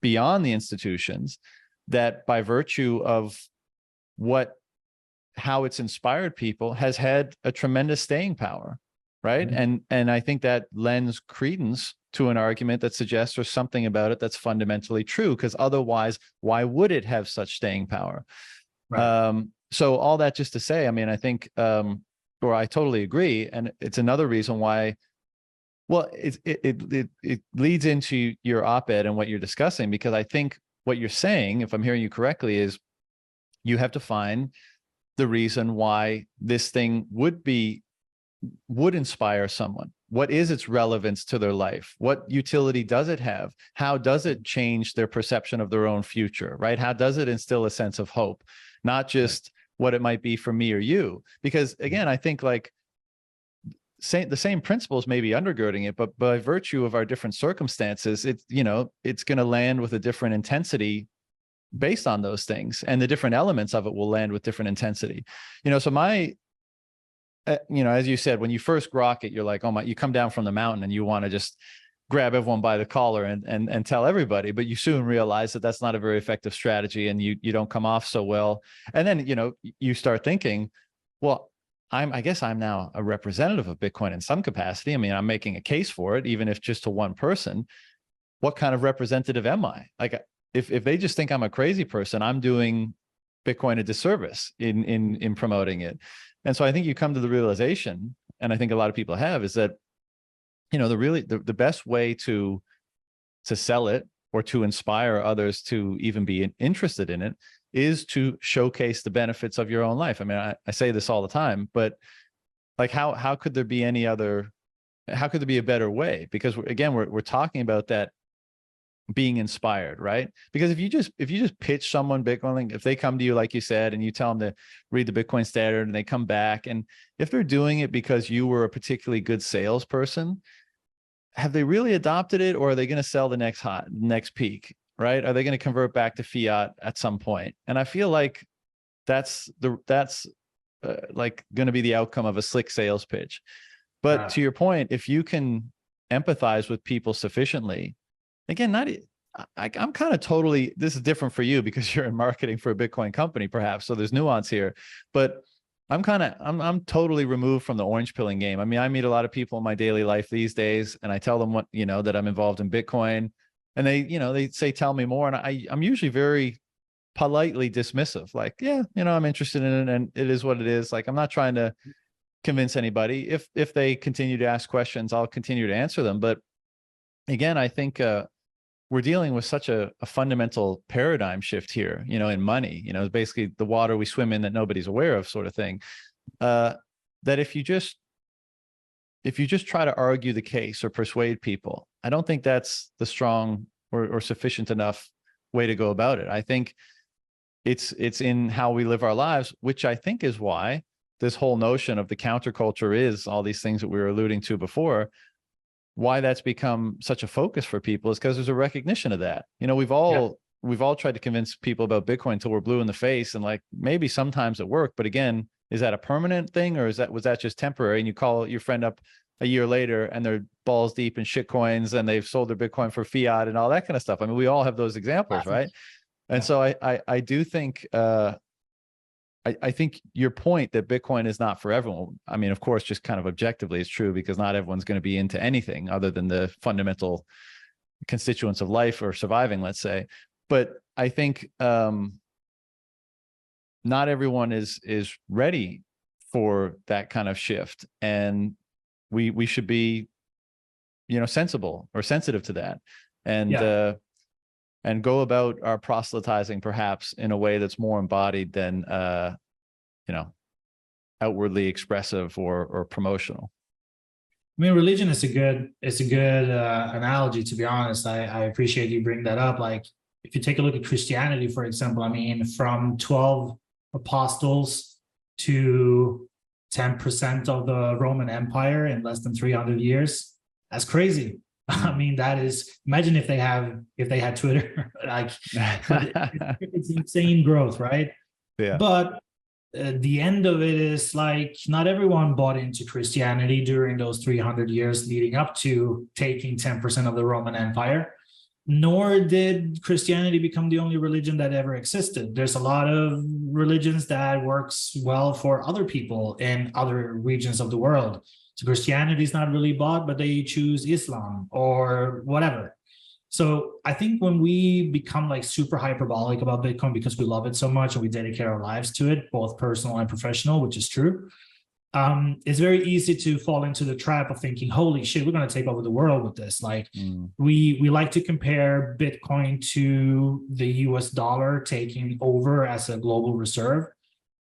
beyond the institutions that, by virtue of how it's inspired people, has had a tremendous staying power, right? And I think that lends credence to an argument that suggests there's something about it that's fundamentally true, because otherwise, why would it have such staying power? Right. So all that just to say, I mean, I think, or I totally agree. And it's another reason why, well, it leads into your op-ed and what you're discussing, because I think what you're saying, if I'm hearing you correctly, is you have to find the reason why this thing would inspire someone. What is its relevance to their life? What utility does it have? How does it change their perception of their own future, right? How does it instill a sense of hope? Not just what it might be for me or you. Because again, I think like the same principles may be undergirding it, but by virtue of our different circumstances, it's going to land with a different intensity based on those things, and the different elements of it will land with different intensity. So my, as you said, when you first grok it, you're like, oh my, you come down from the mountain and you want to just grab everyone by the collar and tell everybody, but you soon realize that that's not a very effective strategy, and you don't come off so well. And then, you start thinking, well, I guess I'm now a representative of Bitcoin in some capacity. I mean, I'm making a case for it, even if just to one person. What kind of representative am I? Like, if they just think I'm a crazy person, I'm doing Bitcoin a disservice in promoting it. And so I think you come to the realization, and I think a lot of people have, is that, the best way to sell it or to inspire others to even be interested in it is to showcase the benefits of your own life. I mean, I say this all the time, but like, how could there be how could there be a better way? Because again, we're talking about that being inspired, right? Because if you just pitch someone Bitcoin, if they come to you, like you said, and you tell them to read the Bitcoin Standard, and they come back, and if they're doing it because you were a particularly good salesperson, have they really adopted it, or are they going to sell the next peak, right? Are they going to convert back to fiat at some point? And I feel like that's like going to be the outcome of a slick sales pitch. But to your point, if you can empathize with people sufficiently, again, I'm kind of totally, this is different for you because you're in marketing for a Bitcoin company, perhaps. So there's nuance here, but I'm totally removed from the orange pilling game. I mean, I meet a lot of people in my daily life these days, and I tell them that I'm involved in Bitcoin, and they say, tell me more. And I'm usually very politely dismissive. Like, yeah, I'm interested in it, and it is what it is. Like, I'm not trying to convince anybody. If they continue to ask questions, I'll continue to answer them. But again, I think, we're dealing with such a fundamental paradigm shift here, in money, basically the water we swim in that nobody's aware of, sort of thing. That if you just try to argue the case or persuade people, I don't think that's the strong or sufficient enough way to go about it. I think it's in how we live our lives, which I think is why this whole notion of the counterculture is all these things that we were alluding to before. Why that's become such a focus for people is because there's a recognition of that. We've all tried to convince people about Bitcoin until we're blue in the face, and like, maybe sometimes it worked, but again, is that a permanent thing, or was that just temporary? And you call your friend up a year later and they're balls deep in shit coins, and they've sold their Bitcoin for fiat and all that kind of stuff. I mean, we all have those examples, right? And so I do think I think your point that Bitcoin is not for everyone, I mean, of course, just kind of objectively it's true, because not everyone's going to be into anything other than the fundamental constituents of life or surviving, let's say. But I think not everyone is ready for that kind of shift. And we should be, sensible or sensitive to that. And go about our proselytizing perhaps in a way that's more embodied than, outwardly expressive or promotional. I mean, religion is a good analogy, to be honest. I appreciate you bringing that up. Like, if you take a look at Christianity, for example, I mean, from 12 apostles to 10% of the Roman Empire in less than 300 years, that's crazy. I mean, that is, imagine if they had Twitter, like, it's insane growth, right? Yeah. But the end of it is like, not everyone bought into Christianity during those 300 years leading up to taking 10% of the Roman Empire, nor did Christianity become the only religion that ever existed. There's a lot of religions that works well for other people in other regions of the world. So Christianity is not really bought, but they choose Islam or whatever. So I think when we become like super hyperbolic about Bitcoin because we love it so much and we dedicate our lives to it, both personal and professional, which is true, it's very easy to fall into the trap of thinking, holy shit, we're going to take over the world with this. Like, we like to compare Bitcoin to the US dollar taking over as a global reserve.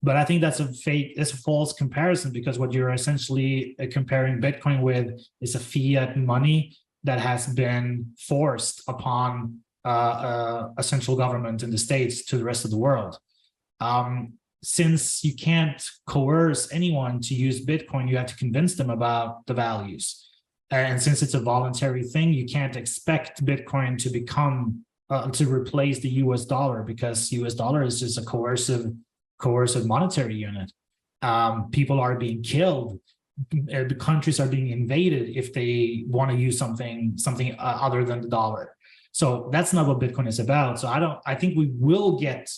But I think that's it's a false comparison, because what you're essentially comparing Bitcoin with is a fiat money that has been forced upon a central government in the States to the rest of the world. Since you can't coerce anyone to use Bitcoin, you have to convince them about the values. And since it's a voluntary thing, you can't expect Bitcoin to become, to replace the US dollar, because US dollar is just a coercive monetary unit. People are being killed. The countries are being invaded if they want to use something other than the dollar. So that's not what Bitcoin is about. So I think we will get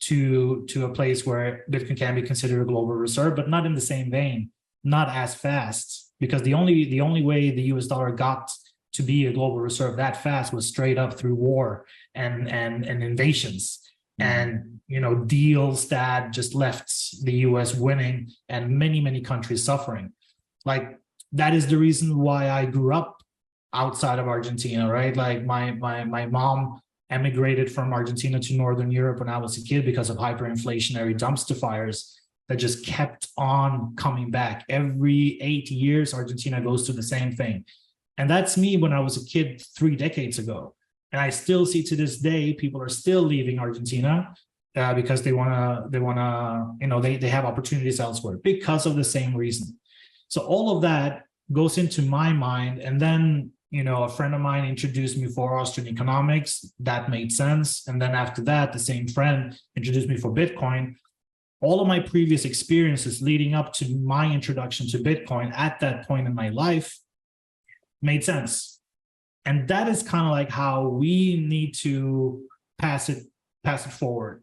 to a place where Bitcoin can be considered a global reserve, but not in the same vein, not as fast, because the only way the US dollar got to be a global reserve that fast was straight up through war and invasions. And deals that just left the US winning and many countries suffering. Like, that is the reason why I grew up outside of Argentina, right? Like my mom emigrated from Argentina to Northern Europe when I was a kid because of hyperinflationary dumpster fires that just kept on coming back. Every 8 years, Argentina goes through the same thing. And that's me when I was a kid 3 decades ago. And I still see to this day, people are still leaving Argentina because they have opportunities elsewhere because of the same reason. So all of that goes into my mind. And then, a friend of mine introduced me for Austrian economics. That made sense. And then after that, the same friend introduced me for Bitcoin. All of my previous experiences leading up to my introduction to Bitcoin at that point in my life made sense. And that is kind of like how we need to pass it forward.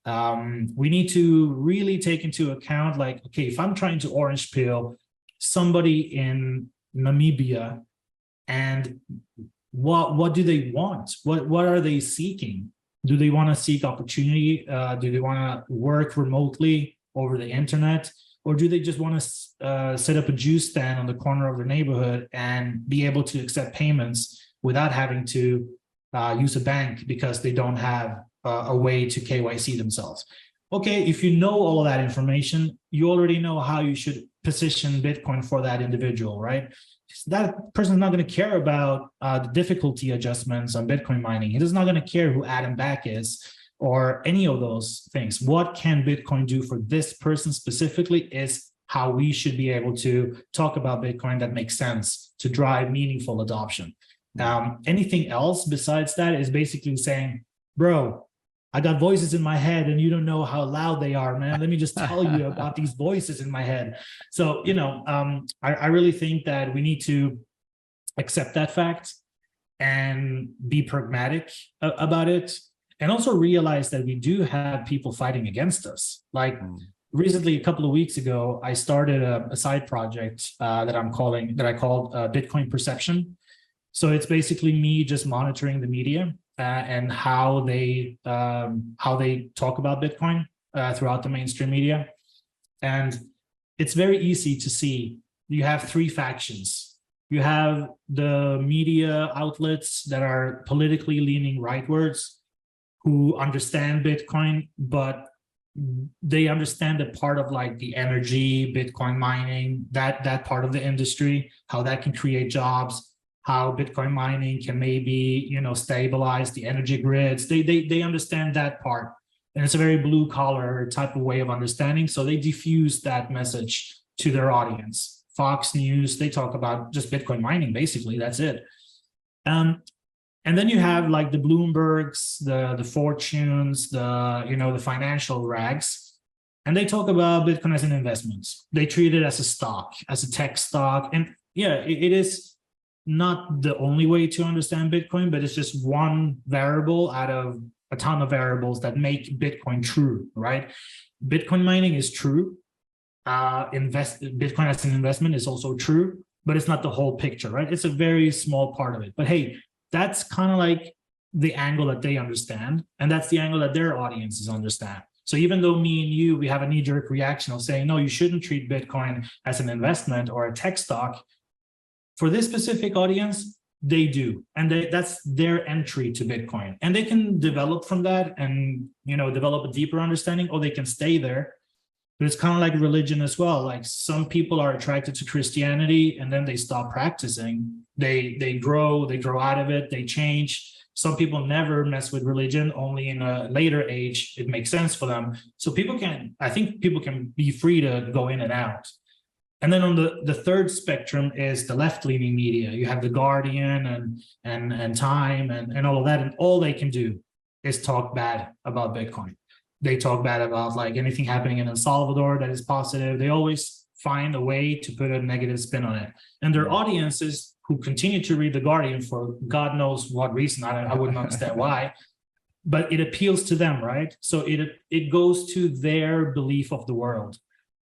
We need to really take into account, like, okay, if I'm trying to orange pill somebody in Namibia, and what do they want? What are they seeking? Do they want to seek opportunity? Do they want to work remotely over the internet? Or do they just want to set up a juice stand on the corner of their neighborhood and be able to accept payments without having to use a bank because they don't have a way to KYC themselves? Okay, if you know all of that information, you already know how you should position Bitcoin for that individual, right? That person's not going to care about the difficulty adjustments on Bitcoin mining. He's not going to care who Adam Back is or any of those things. What can Bitcoin do for this person specifically is how we should be able to talk about Bitcoin that makes sense to drive meaningful adoption. Anything else besides that is basically saying, bro, I got voices in my head and you don't know how loud they are, man. Let me just tell you about these voices in my head. So, I really think that we need to accept that fact and be pragmatic about it. And also realize that we do have people fighting against us. Like recently, a couple of weeks ago, I started a side project that I called Bitcoin Perception. So it's basically me just monitoring the media and how they talk about Bitcoin throughout the mainstream media. And it's very easy to see. You have 3 factions. You have the media outlets that are politically leaning rightwards, who understand Bitcoin, but they understand the part of like the energy, Bitcoin mining, that part of the industry, how that can create jobs, how Bitcoin mining can maybe, stabilize the energy grids. They understand that part. And it's a very blue collar type of way of understanding. So they diffuse that message to their audience. Fox News, they talk about just Bitcoin mining, basically, that's it. And then you have like the Bloombergs, the Fortunes, the financial rags, and they talk about Bitcoin as an investment. They treat it as a stock, as a tech stock. And yeah, it is not the only way to understand Bitcoin, but it's just one variable out of a ton of variables that make Bitcoin true, right? Bitcoin mining is true. Bitcoin as an investment is also true, but it's not the whole picture, right? It's a very small part of it. But hey, that's kind of like the angle that they understand, and that's the angle that their audiences understand. So even though me and you, we have a knee-jerk reaction of saying, no, you shouldn't treat Bitcoin as an investment or a tech stock, for this specific audience, they do. And that's their entry to Bitcoin. And they can develop from that and, develop a deeper understanding, or they can stay there But it's kind of like religion as well. Like some people are attracted to Christianity and then they stop practicing. They grow out of it, they change. Some people never mess with religion, only in a later age it makes sense for them. So I think people can be free to go in and out. And then on the third spectrum is the left-leaning media. You have The Guardian and Time and all of that, and all they can do is talk bad about Bitcoin. They talk bad about like anything happening in El Salvador that is positive. They always find a way to put a negative spin on it. And their audiences who continue to read The Guardian for God knows what reason, I wouldn't understand why, but it appeals to them, right? So it goes to their belief of the world.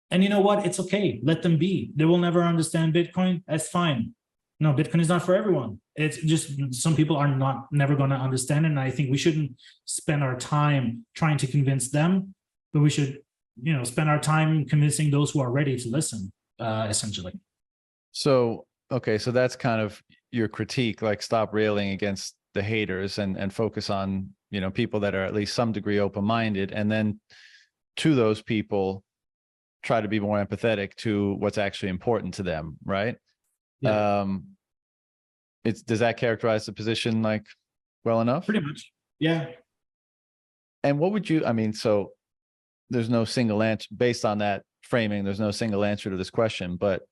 And you know what? It's okay. Let them be. They will never understand Bitcoin. That's fine. No, Bitcoin is not for everyone. It's just some people are never going to understand it. And I think we shouldn't spend our time trying to convince them, but we should, spend our time convincing those who are ready to listen, essentially. So, okay. So that's kind of your critique, like stop railing against the haters and focus on, people that are at least some degree open-minded. And then to those people, try to be more empathetic to what's actually important to them, right? Yeah. Does that characterize the position like well enough? Pretty much. Yeah. And what would you, so there's no single answer based on that framing, there's no single answer to this question, but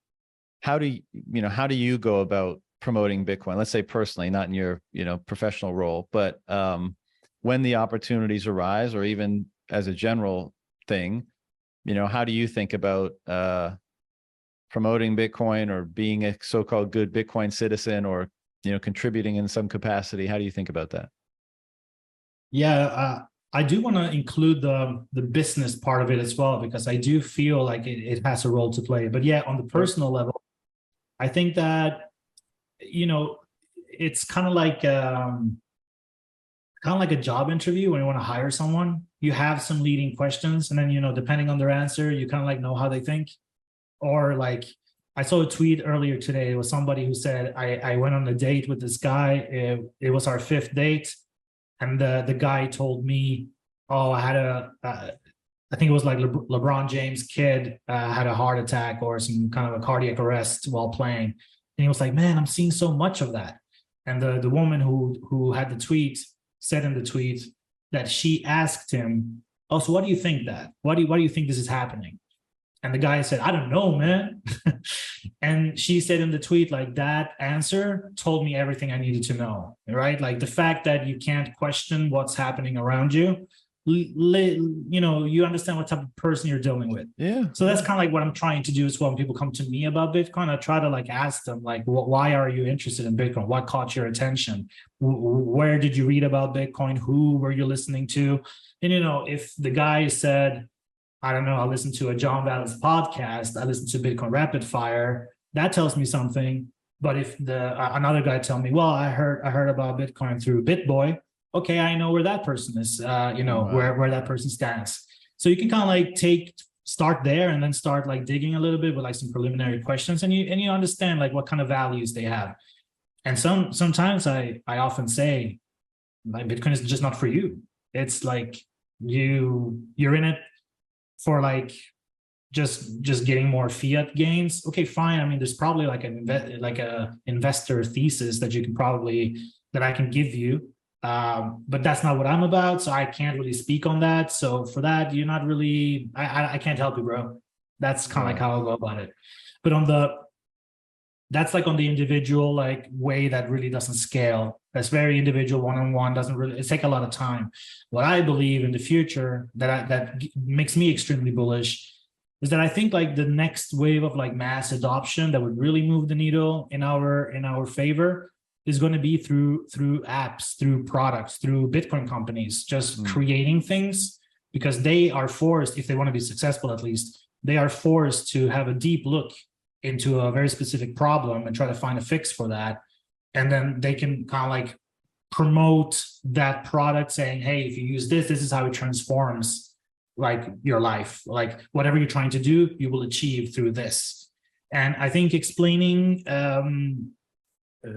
how do you go about promoting Bitcoin? Let's say personally, not in your, professional role, but when the opportunities arise, or even as a general thing, how do you think about promoting Bitcoin or being a so-called good Bitcoin citizen, or, contributing in some capacity? How do you think about that? Yeah, I do want to include the business part of it as well, because I do feel like it has a role to play. But yeah, on the personal level, I think that, it's kind of like a job interview. When you want to hire someone, you have some leading questions, and then, depending on their answer, you kind of like know how they think. Or like, I saw a tweet earlier today. It was somebody who said, I went on a date with this guy. It was our 5th date. And the guy told me, oh, I had I think it was like LeBron James' kid had a heart attack or some kind of a cardiac arrest while playing. And he was like, man, I'm seeing so much of that. And the woman who had the tweet said in the tweet that she asked him, oh, so what do you think that? Why do you think this is happening? And the guy said, I don't know, man. And she said in the tweet, like, that answer told me everything I needed to know, right? Like the fact that you can't question what's happening around you, you understand what type of person you're dealing with. Yeah. So that's kind of like what I'm trying to do as well. When people come to me about Bitcoin, I try to like ask them, like, why are you interested in Bitcoin? What caught your attention? Where did you read about Bitcoin? Who were you listening to? And, if the guy said, I don't know, I listened to a John Vallis podcast, I listened to Bitcoin Rapid Fire, that tells me something. But if another guy tell me, well, I heard about Bitcoin through BitBoy, okay, I know where that person is, wow. where that person stands. So you can kind of like start there and then start like digging a little bit with like some preliminary questions, and you understand like what kind of values they have. And sometimes I often say, like, Bitcoin is just not for you. It's like you're in it for like just getting more fiat gains. Okay, fine. There's probably like a investor thesis that I can give you. But that's not what I'm about, so I can't really speak on that. So for that, you're not really, I can't help you, bro. That's kind of like how I'll go about it. But that's like on the individual like way that really doesn't scale. That's very individual, one-on-one, it take a lot of time. What I believe in the future that makes me extremely bullish is that I think like the next wave of like mass adoption that would really move the needle in our favor is going to be through apps, through products, through Bitcoin companies, just creating things, because they are forced, if they want to be successful at least, they are forced to have a deep look into a very specific problem and try to find a fix for that. And then they can kind of like promote that product saying, hey, if you use this is how it transforms like your life. Like whatever you're trying to do, you will achieve through this. And I think explaining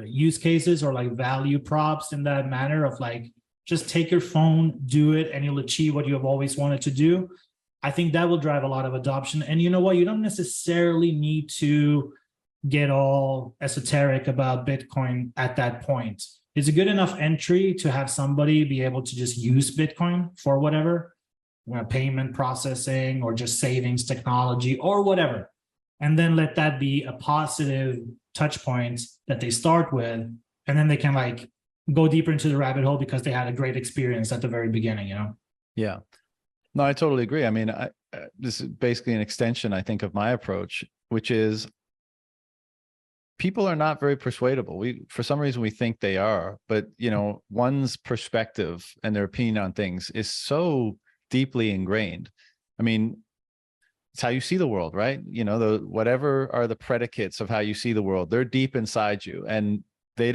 use cases or like value props in that manner of like, just take your phone, do it, and you'll achieve what you have always wanted to do. I think that will drive a lot of adoption. And you know what? You don't necessarily need to get all esoteric about Bitcoin at that point. It's a good enough entry to have somebody be able to just use Bitcoin for whatever, payment processing or just savings technology or whatever. And then let that be a positive touch point that they start with. And then they can like go deeper into the rabbit hole because they had a great experience at the very beginning, you know? Yeah. No, I totally agree. I mean, this is basically an extension, I think, of my approach, which is people are not very persuadable. For some reason, we think they are, but you know, one's perspective and their opinion on things is so deeply ingrained. I mean, it's how you see the world, right? You know, whatever are the predicates of how you see the world, they're deep inside you, and they're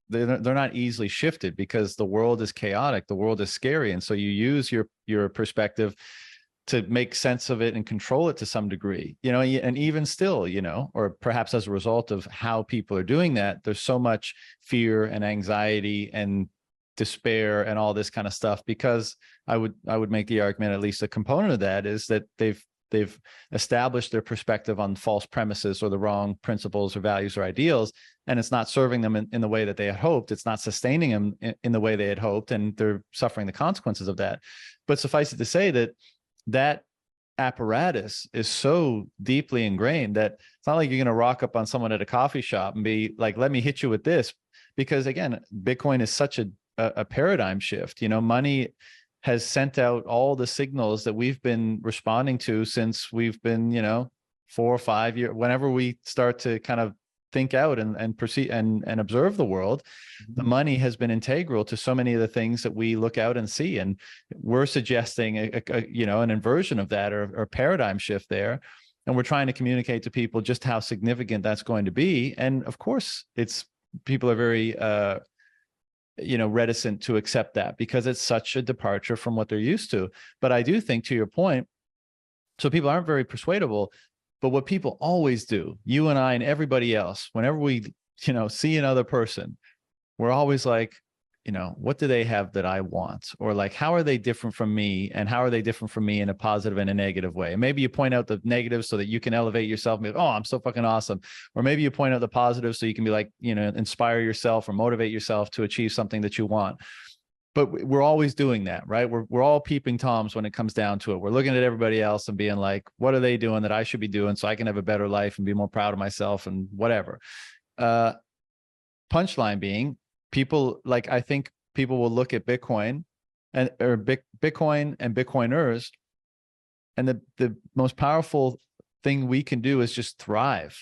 not easily shifted because the world is chaotic, the world is scary, and so you use your perspective to make sense of it and control it to some degree, you know. And even still, you know, or perhaps as a result of how people are doing that, there's so much fear and anxiety and despair and all this kind of stuff, because I would make the argument, at least a component of that is that they've established their perspective on false premises or the wrong principles or values or ideals, and it's not serving them in the way that they had hoped. It's not sustaining them in the way they had hoped, and they're suffering the consequences of that. But suffice it to say that apparatus is so deeply ingrained that it's not like you're going to rock up on someone at a coffee shop and be like, let me hit you with this. Because again, Bitcoin is such a paradigm shift. You know, money has sent out all the signals that we've been responding to since we've been, you know, 4 or 5 years, whenever we start to kind of think out and proceed and observe the world. The money has been integral to so many of the things that we look out and see. And we're suggesting you know, an inversion of that, or a paradigm shift there. And we're trying to communicate to people just how significant that's going to be. And of course, people are very, you know, reticent to accept that because it's such a departure from what they're used to. But I do think, to your point, so people aren't very persuadable. But what people always do, you and I and everybody else, whenever we, you know, see another person, we're always like, you know, what do they have that I want? Or like, how are they different from me? And how are they different from me in a positive and a negative way? And maybe you point out the negatives so that you can elevate yourself and be like, oh, I'm so fucking awesome. Or maybe you point out the positives so you can be like, you know, inspire yourself or motivate yourself to achieve something that you want. But we're always doing that, right? We're all peeping Toms when it comes down to it. We're looking at everybody else and being like, what are they doing that I should be doing so I can have a better life and be more proud of myself and whatever. Punchline being, people, like, I think people will look at Bitcoin or Bitcoin and Bitcoiners, and the most powerful thing we can do is just thrive,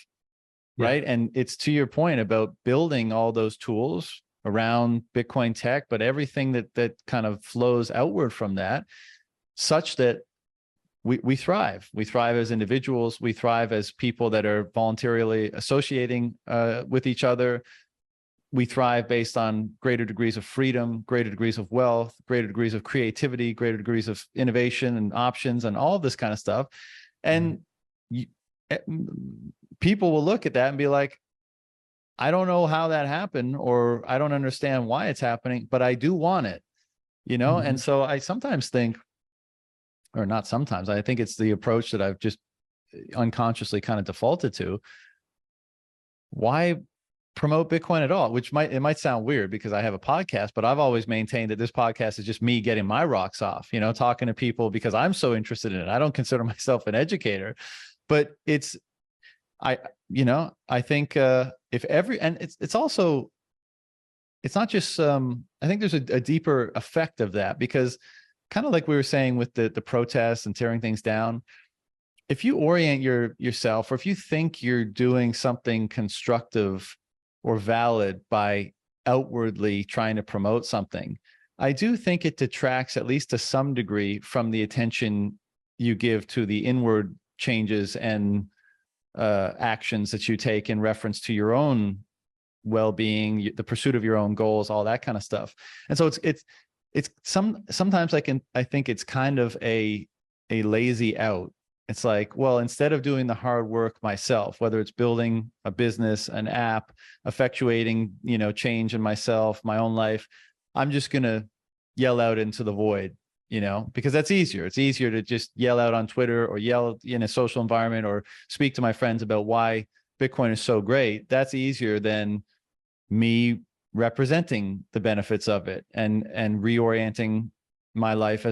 right? And it's to your point about building all those tools around Bitcoin tech, but everything that kind of flows outward from that, such that we thrive. We thrive as individuals. We thrive as people that are voluntarily associating with each other. We thrive based on greater degrees of freedom, greater degrees of wealth, greater degrees of creativity, greater degrees of innovation and options and all this kind of stuff. And people will look at that and be like, I don't know how that happened, or I don't understand why it's happening, but I do want it, you know? And so I sometimes think, or not sometimes, I think it's the approach that I've just unconsciously kind of defaulted to. Why promote Bitcoin at all? Which might sound weird because I have a podcast, but I've always maintained that this podcast is just me getting my rocks off, you know, talking to people because I'm so interested in it. I don't consider myself an educator, but I think and it's also, it's not just I think there's a deeper effect of that, because kind of like we were saying with the protests and tearing things down, if you orient yourself, or if you think you're doing something constructive or valid by outwardly trying to promote something, I do think it detracts, at least to some degree, from the attention you give to the inward changes and actions that you take in reference to your own well-being, the pursuit of your own goals, all that kind of stuff. And so sometimes I think it's kind of a lazy out. It's like, well, instead of doing the hard work myself, whether it's building a business, an app, effectuating, change in myself, my own life, I'm just going to yell out into the void, you know, because that's easier. It's easier to just yell out on Twitter or yell in a social environment or speak to my friends about why Bitcoin is so great. That's easier than me representing the benefits of it and reorienting my life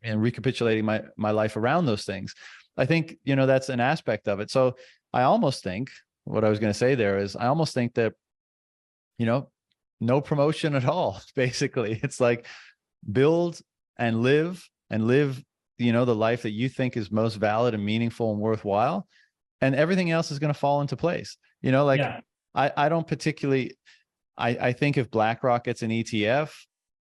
and recapitulating my life around those things. I think, you know, that's an aspect of it. So I almost think what I was going to say there is I almost think that, you know, no promotion at all. Basically, it's like build and live, you know, the life that you think is most valid and meaningful and worthwhile, and everything else is going to fall into place. You know, like I don't particularly, I think if BlackRock gets an ETF,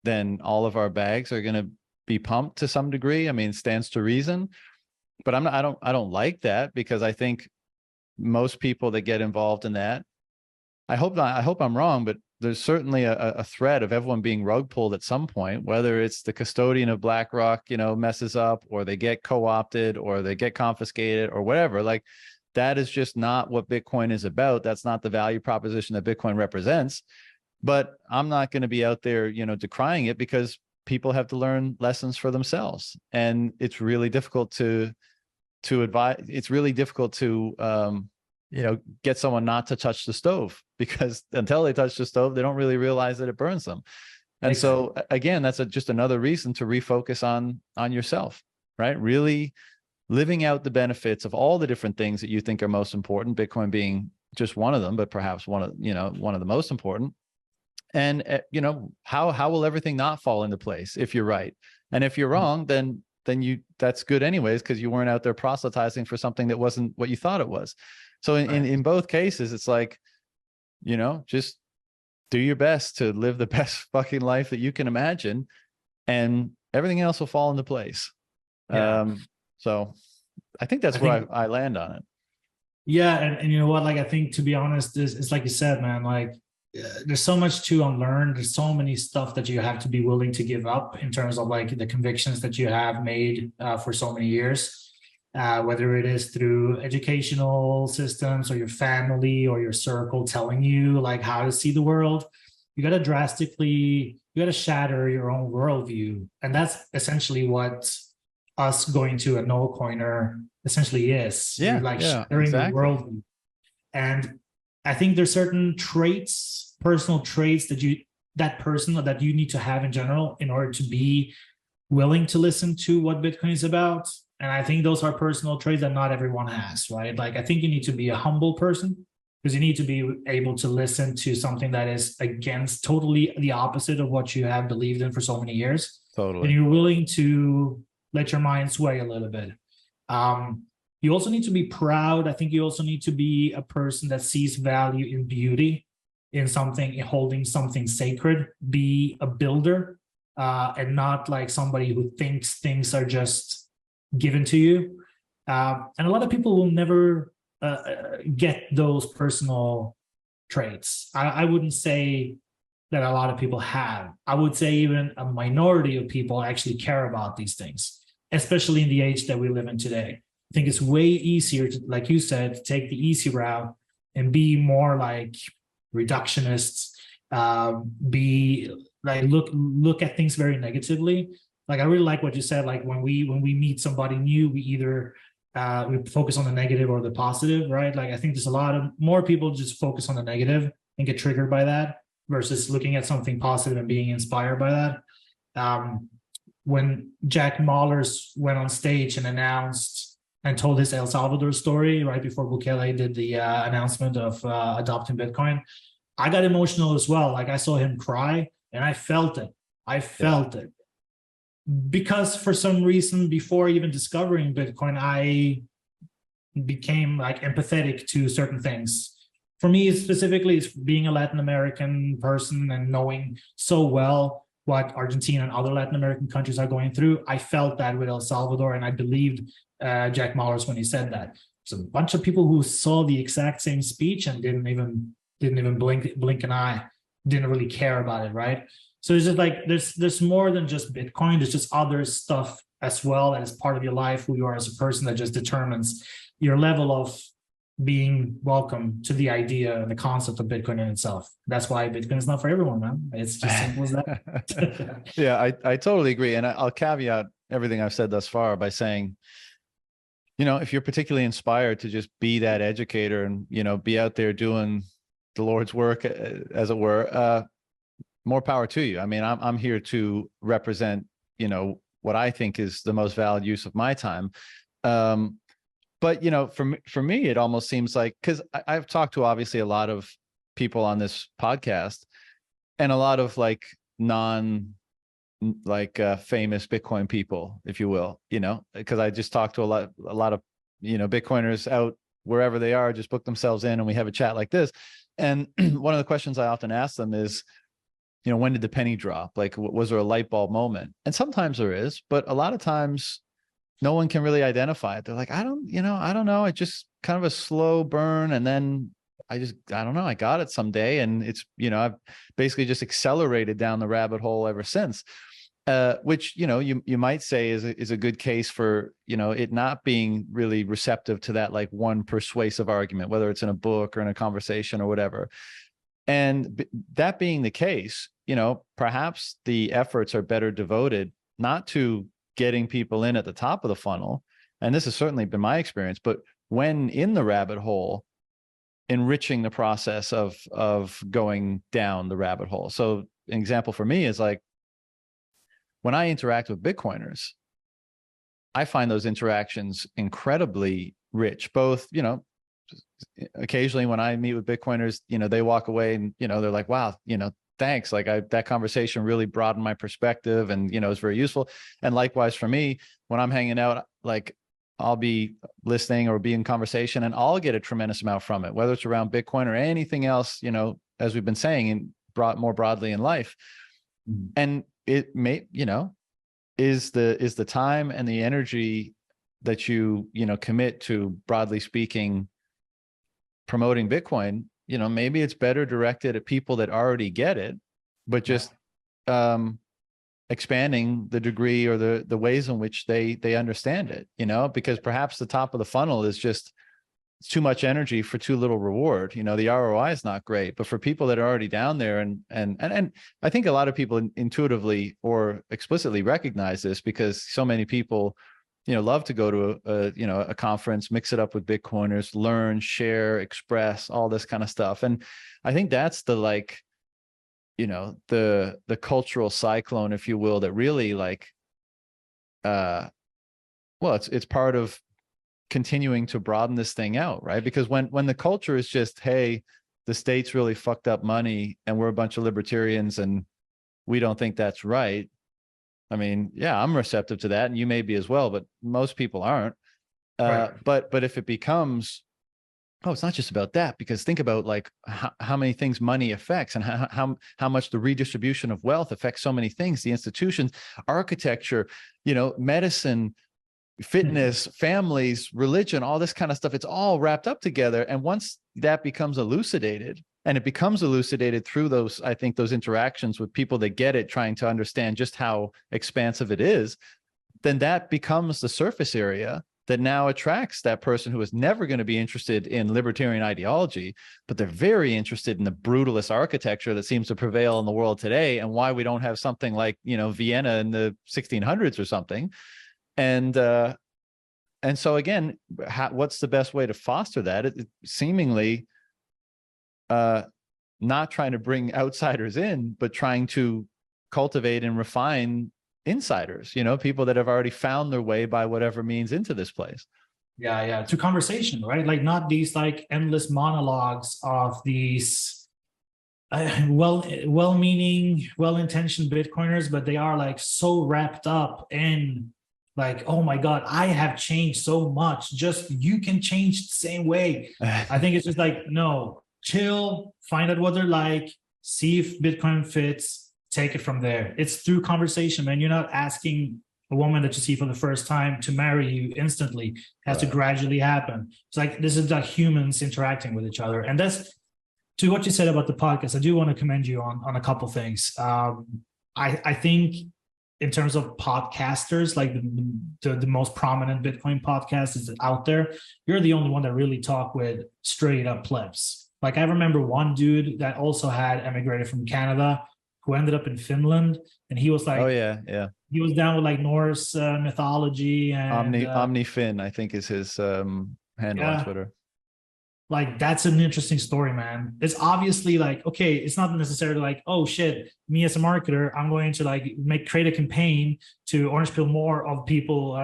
then all of our bags are going to be pumped to some degree. I mean, it stands to reason, but I don't like that, because I think most people that get involved in that, I hope not, I hope I'm wrong, but there's certainly a threat of everyone being rug pulled at some point, whether it's the custodian of BlackRock, you know, messes up, or they get co-opted, or they get confiscated, or whatever. Like, that is just not what Bitcoin is about. That's not the value proposition that Bitcoin represents. But I'm not going to be out there, you know, decrying it, because people have to learn lessons for themselves. And it's really difficult to advise. It's really difficult to, you know, get someone not to touch the stove, because until they touch the stove, they don't really realize that it burns them. And so again, that's just another reason to refocus on yourself, right? Really living out the benefits of all the different things that you think are most important, Bitcoin being just one of them, but perhaps one of the most important. And you know, how will everything not fall into place if you're right? And if you're wrong, then that's good anyways, because you weren't out there proselytizing for something that wasn't what you thought it was. So in both cases, it's like, you know, just do your best to live the best fucking life that you can imagine, and everything else will fall into place. So I think that's where I land on it. Yeah. And you know what, like, I think, to be honest, it's like you said, man, like, there's so much to unlearn. There's so many stuff that you have to be willing to give up in terms of like the convictions that you have made for so many years. Whether it is through educational systems, or your family or your circle telling you like how to see the world, you got to shatter your own worldview. And that's essentially what us going to a no coiner essentially is. You're like shattering the worldview. And I think there's certain traits, personal traits that you need to have in general in order to be willing to listen to what Bitcoin is about. And I think those are personal traits that not everyone has, right? Like, I think you need to be a humble person, because you need to be able to listen to something that is against totally the opposite of what you have believed in for so many years. Totally. And you're willing to let your mind sway a little bit. You also need to be proud. I think you also need to be a person that sees value in beauty, in something, in holding something sacred, be a builder, and not like somebody who thinks things are just given to you. And a lot of people will never get those personal traits. I wouldn't say that a lot of people have. I would say even a minority of people actually care about these things, especially in the age that we live in today. I think it's way easier to, like you said, to take the easy route and be more like reductionists, be like look at things very negatively. Like, I really like what you said. Like, when we meet somebody new, we either we focus on the negative or the positive, right? Like, I think there's a lot of more people just focus on the negative and get triggered by that, versus looking at something positive and being inspired by that. When Jack Mallers went on stage and announced and told his El Salvador story right before Bukele did the announcement of adopting Bitcoin, I got emotional as well. Like, I saw him cry, and I felt it. It. Because for some reason, before even discovering Bitcoin, I became like empathetic to certain things. For me, specifically, it's being a Latin American person and knowing so well what Argentina and other Latin American countries are going through. I felt that with El Salvador, and I believed Jack Mallers when he said that. There's a bunch of people who saw the exact same speech and didn't even blink an eye, didn't really care about it, right? So it's just like there's more than just Bitcoin. There's just other stuff as well that is part of your life, who you are as a person, that just determines your level of being welcome to the idea and the concept of Bitcoin in itself. That's why Bitcoin is not for everyone, man. It's just simple as that. Yeah, I totally agree. And I'll caveat everything I've said thus far by saying, if you're particularly inspired to just be that educator and, be out there doing the Lord's work, as it were, more power to you. I mean, I'm here to represent, what I think is the most valid use of my time. But, for me, it almost seems like, because I've talked to obviously a lot of people on this podcast and a lot of famous Bitcoin people, if you will, because I just talked to a lot of, Bitcoiners out wherever they are, just book themselves in and we have a chat like this. And one of the questions I often ask them is, when did the penny drop? Like, was there a light bulb moment? And sometimes there is, but a lot of times no one can really identify it. They're like, I don't know. It just kind of a slow burn. And then I don't know. I got it someday. And it's, I've basically just accelerated down the rabbit hole ever since, which, you might say is a good case for, it not being really receptive to that, like one persuasive argument, whether it's in a book or in a conversation or whatever. And that being the case, perhaps the efforts are better devoted not to getting people in at the top of the funnel. And this has certainly been my experience, but when in the rabbit hole, enriching the process of going down the rabbit hole. So an example for me is like, when I interact with Bitcoiners, I find those interactions incredibly rich, both, occasionally when I meet with Bitcoiners, they walk away and, they're like, wow, thanks. Like that conversation really broadened my perspective and, it's very useful. And likewise for me, when I'm hanging out, like I'll be listening or be in conversation and I'll get a tremendous amount from it, whether it's around Bitcoin or anything else, as we've been saying, and brought more broadly in life. And it may, is the time and the energy that you commit to, broadly speaking, promoting Bitcoin, maybe it's better directed at people that already get it, but just expanding the degree or the ways in which they understand it, because perhaps the top of the funnel is just too much energy for too little reward. The ROI is not great, but for people that are already down there and I think a lot of people intuitively or explicitly recognize this, because so many people love to go to a conference, mix it up with Bitcoiners, learn, share, express, all this kind of stuff. And I think that's the the cultural cyclone, if you will, that really it's part of continuing to broaden this thing out, right? Because when the culture is just, hey, the state's really fucked up money and we're a bunch of libertarians and we don't think that's right. I mean, yeah, I'm receptive to that, and you may be as well, but most people aren't. Right. But if it becomes, oh, it's not just about that, because think about how many things money affects and how much the redistribution of wealth affects so many things, the institutions, architecture, medicine, fitness, families, religion, all this kind of stuff. It's all wrapped up together. And once that becomes elucidated, and it becomes elucidated through those interactions with people that get it, trying to understand just how expansive it is, then that becomes the surface area that now attracts that person who is never going to be interested in libertarian ideology, but they're very interested in the brutalist architecture that seems to prevail in the world today, and why we don't have something like, Vienna in the 1600s or something. And so again, what's the best way to foster that? It seemingly not trying to bring outsiders in, but trying to cultivate and refine insiders, people that have already found their way by whatever means into this place. Yeah. To conversation, right? Like not these endless monologues of these well-meaning, well-intentioned Bitcoiners, but they are so wrapped up in oh my God, I have changed so much. Just you can change the same way. I think it's just no, chill, find out what they're like, see if Bitcoin fits, take it from there. It's through conversation, man. You're not asking a woman that you see for the first time to marry you instantly. It has to gradually happen. It's this is humans interacting with each other. And that's to what you said about the podcast. I do want to commend you on a couple things. I think in terms of podcasters, like the most prominent Bitcoin podcast is out there, you're the only one that really talk with straight up plebs. Like I remember one dude that also had emigrated from Canada who ended up in Finland, and he was like, oh yeah, he was down with like Norse mythology and OmniFin, I think is his handle on yeah, Twitter. like that's an interesting story, man. It's obviously like, okay, it's not necessarily like, oh shit, me as a marketer, I'm going to like create a campaign to orange pill more of people,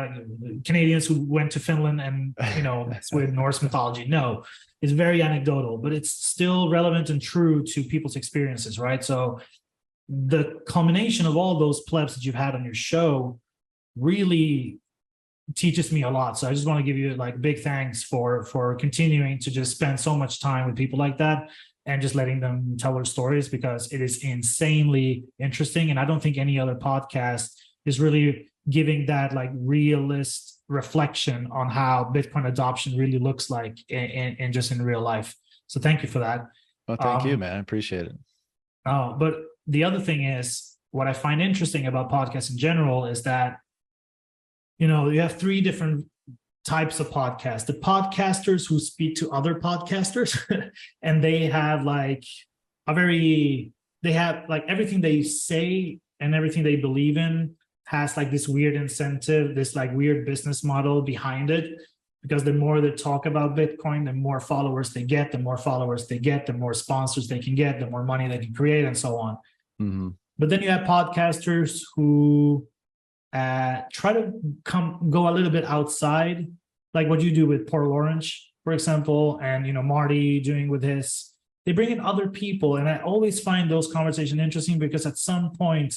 Canadians who went to Finland and, you know, it's with Norse mythology. No, it's very anecdotal, but it's still relevant and true to people's experiences, right? So the combination of all those plebs that you've had on your show really teaches me a lot. So I just want to give you like big thanks for continuing to just spend so much time with people like that and just letting them tell their stories, because it is insanely interesting. And I don't think any other podcast is really giving that like realist reflection on how Bitcoin adoption really looks like in just in real life. So thank you for that. Well, thank you, man. I appreciate it. But the other thing is, what I find interesting about podcasts in general is that, you know, you have three different types of podcasts. The podcasters who speak to other podcasters and they have like they have like everything they say and everything they believe in has like this weird incentive, this like weird business model behind it. Because the more they talk about Bitcoin, the more followers they get, the more followers they get, the more sponsors they can get, the more money they can create, and so on. Mm-hmm. But then you have podcasters who try to go a little bit outside, like what you do with Portal Orange, for example, and, you know, Marty doing with his. They bring in other people, and I always find those conversations interesting, because at some point,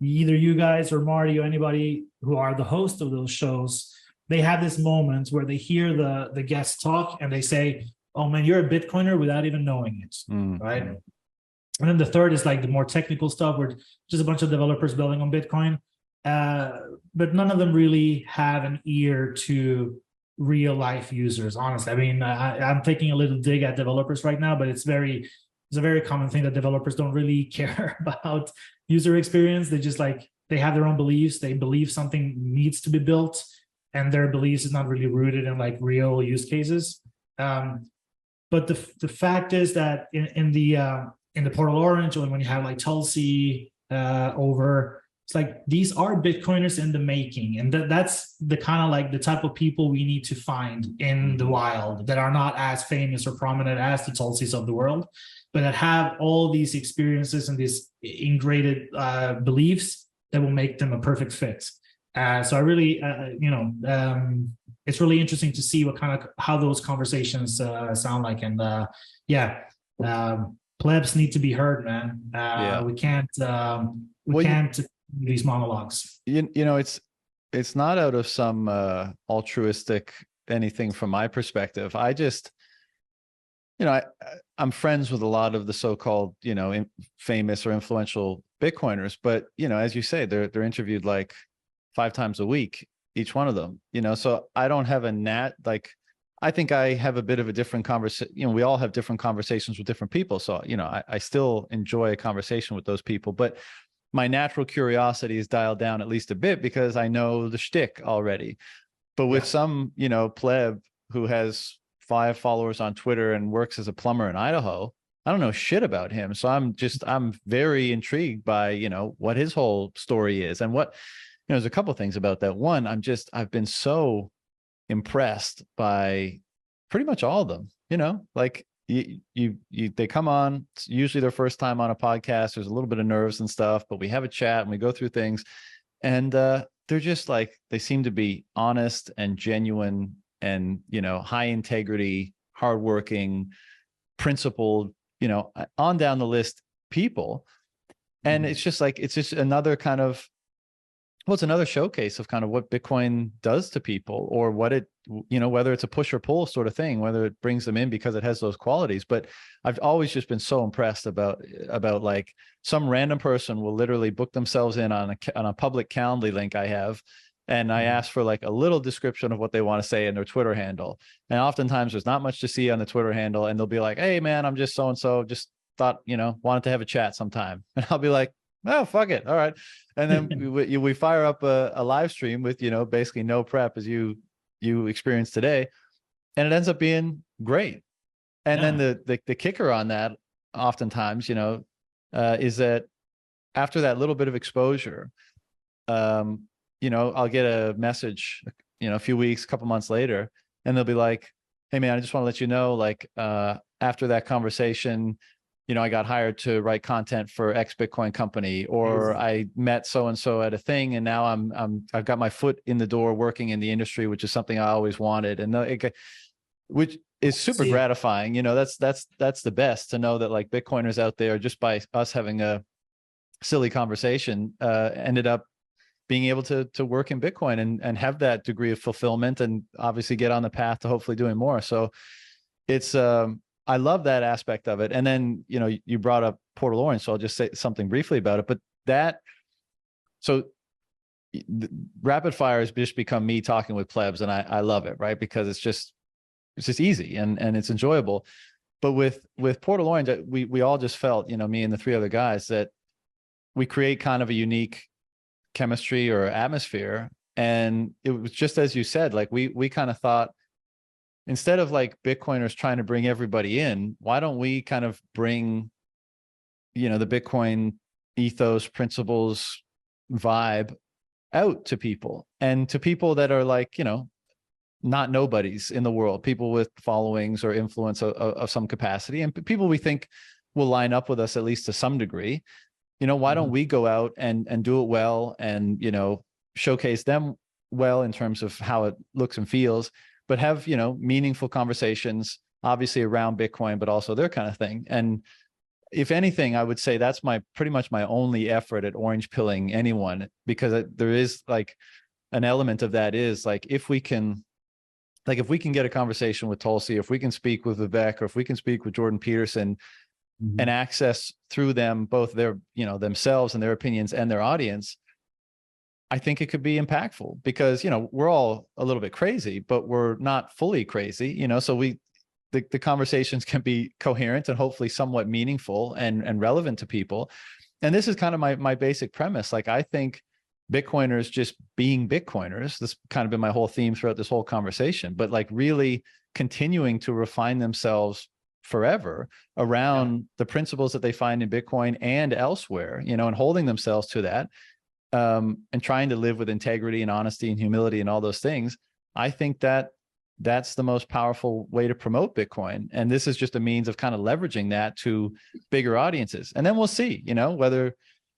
either you guys or Marty or anybody who are the host of those shows, they have this moment where they hear the guests talk and they say, oh man, you're a Bitcoiner without even knowing it, right? And then the third is like the more technical stuff, where just a bunch of developers building on Bitcoin. But none of them really have an ear to real life users, honestly. I mean, I'm taking a little dig at developers right now, but it's a very common thing that developers don't really care about user experience. They just like, they have their own beliefs. They believe something needs to be built, and their beliefs is not really rooted in like real use cases. But the fact is that in the Portal Orange, or when you have like Tulsi over, it's like these are Bitcoiners in the making, and that's the kind of like the type of people we need to find in the wild, that are not as famous or prominent as the Tulsis of the world, but that have all these experiences and these ingrained beliefs that will make them a perfect fit. So I really, it's really interesting to see how those conversations sound like, and plebs need to be heard, man. We can't these monologues. You know, it's not out of some altruistic anything from my perspective. I just, you know, I'm friends with a lot of the so-called, you know, famous or influential Bitcoiners, but, you know, as you say, they're interviewed like 5 times a week, each one of them, you know, so I don't have I think I have a bit of a different conversation. You know, we all have different conversations with different people. So, you know, I still enjoy a conversation with those people, but my natural curiosity is dialed down at least a bit because I know the shtick already. But with some, you know, pleb who has 5 followers on Twitter and works as a plumber in Idaho, I don't know shit about him. So I'm very intrigued by, you know, what his whole story is. And what, you know, there's a couple of things about that. One, I've been so impressed by pretty much all of them, you know, like they come on, it's usually their first time on a podcast. There's a little bit of nerves and stuff, but we have a chat and we go through things, and they're just like, they seem to be honest and genuine and, you know, high integrity, hardworking, principled, you know, on down the list people. And it's just like, it's just another kind of, well, it's another showcase of kind of what Bitcoin does to people, or what it, you know, whether it's a push or pull sort of thing, whether it brings them in because it has those qualities. But I've always just been so impressed about like some random person will literally book themselves in on a public Calendly link I have. And I ask for like a little description of what they want to say in their Twitter handle. And oftentimes there's not much to see on the Twitter handle. And they'll be like, hey man, I'm just so-and-so, just thought, you know, wanted to have a chat sometime. And I'll be like, oh, fuck it. All right. And then we fire up a live stream with, you know, basically no prep as you experienced today. And it ends up being great. And then the kicker on that oftentimes, you know, is that after that little bit of exposure, you know, I'll get a message, you know, a few weeks, a couple months later, and they'll be like, hey man, I just want to let you know, like, after that conversation, you know, I got hired to write content for X Bitcoin company, or I met so-and-so at a thing, and now I've got my foot in the door working in the industry, which is something I always wanted. And which is super gratifying. You know, that's the best, to know that like Bitcoiners out there, just by us having a silly conversation, ended up being able to work in Bitcoin and have that degree of fulfillment, and obviously get on the path to hopefully doing more. So it's, I love that aspect of it. And then, you know, you brought up Portal Orange, so I'll just say something briefly about it. But so rapid fire has just become me talking with plebs, and I love it, right? Because it's just easy and it's enjoyable. But with Portal Orange, we all just felt, you know, me and the three other guys, that we create kind of a unique chemistry or atmosphere. And it was just as you said, like we kind of thought, instead of like Bitcoiners trying to bring everybody in, why don't we kind of bring, you know, the Bitcoin ethos, principles, vibe out to people, and to people that are like, you know, not nobodies in the world, people with followings or influence of some capacity, and people we think will line up with us at least to some degree. You know, why don't we go out and do it well, and, you know, showcase them well in terms of how it looks and feels, but have, you know, meaningful conversations, obviously around Bitcoin, but also their kind of thing. And if anything, I would say that's pretty much my only effort at orange pilling anyone, because there is like an element of that is like, if we can get a conversation with Tulsi, if we can speak with Vivek, or if we can speak with Jordan Peterson, and access through them both their, you know, themselves and their opinions and their audience, I think it could be impactful, because, you know, we're all a little bit crazy, but we're not fully crazy, you know, so the conversations can be coherent and hopefully somewhat meaningful and relevant to people. And this is kind of my basic premise. Like, I think Bitcoiners just being Bitcoiners, this kind of been my whole theme throughout this whole conversation, but like really continuing to refine themselves forever around the principles that they find in Bitcoin and elsewhere, you know, and holding themselves to that, and trying to live with integrity and honesty and humility and all those things. I think that that's the most powerful way to promote Bitcoin. And this is just a means of kind of leveraging that to bigger audiences. And then we'll see, you know, whether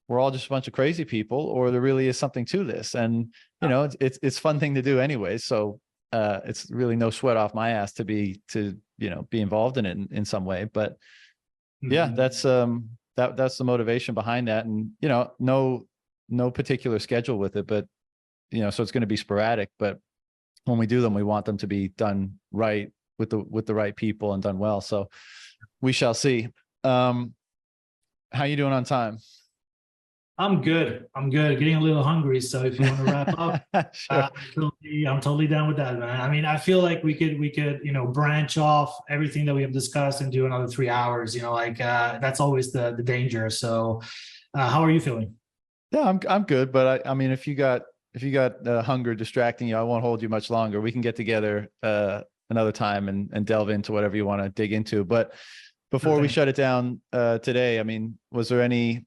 we're all just a bunch of crazy people or there really is something to this. And, you know, it's a fun thing to do anyway. So it's really no sweat off my ass to you know, be involved in it in some way. But yeah, that's the motivation behind that. And, you know, no particular schedule with it, but, you know, so it's going to be sporadic, but when we do them, we want them to be done right with the right people and done well. So we shall see. How you doing on time? I'm good. Getting a little hungry. So if you want to wrap up, Sure. I'm totally down with that, man. I mean, I feel like we could, you know, branch off everything that we have discussed and do another 3 hours. You know, like that's always the danger. So, how are you feeling? Yeah, I'm good. But I mean, if you got hunger distracting you, I won't hold you much longer. We can get together another time and delve into whatever you want to dig into. But before we shut it down today, I mean, was there any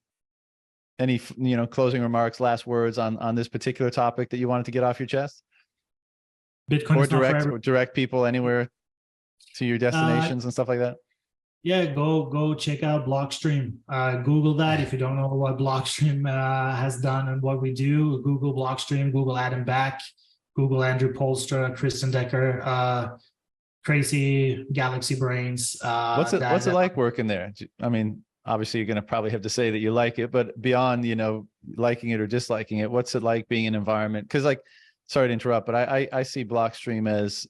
you know, closing remarks, last words on this particular topic that you wanted to get off your chest? Bitcoin is not for everyone. Or direct people anywhere to your destinations and stuff like that? Yeah, go check out Blockstream. Google that if you don't know what Blockstream has done and what we do. Google Blockstream, Google Adam Back, Google Andrew Polstra, Kristen Decker, crazy galaxy brains. What's it like working there? I mean, obviously you're going to probably have to say that you like it, but beyond, you know, liking it or disliking it, what's it like being in an environment? Because, like, sorry to interrupt, but I see Blockstream as,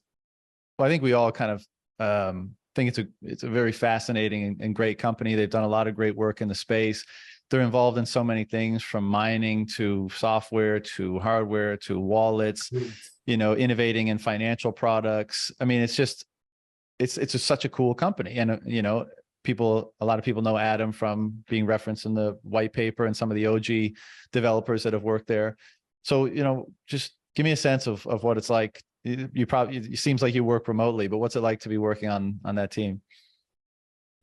well, I think we all kind of think it's a very fascinating and great company. They've done a lot of great work in the space. They're involved in so many things, from mining to software to hardware to wallets, you know, innovating in financial products. I mean, it's just such a cool company. And, you know, a lot of people know Adam from being referenced in the white paper and some of the OG developers that have worked there. So, just give me a sense of what it's like. You probably, it seems like you work remotely, but what's it like to be working on that team?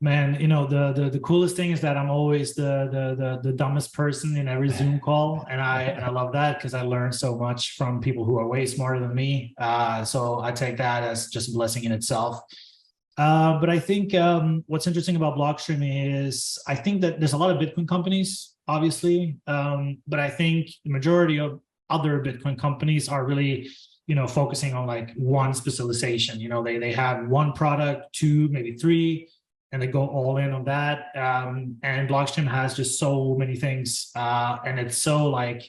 Man, the coolest thing is that I'm always the dumbest person in every Zoom call, and I love that because I learn so much from people who are way smarter than me. So I take that as just a blessing in itself. But I think what's interesting about Blockstream is I think that there's a lot of Bitcoin companies, obviously, but I think the majority of other Bitcoin companies are really, focusing on like one specialization. They have one product, two, maybe three, and they go all in on that. And Blockstream has just so many things, and it's so like,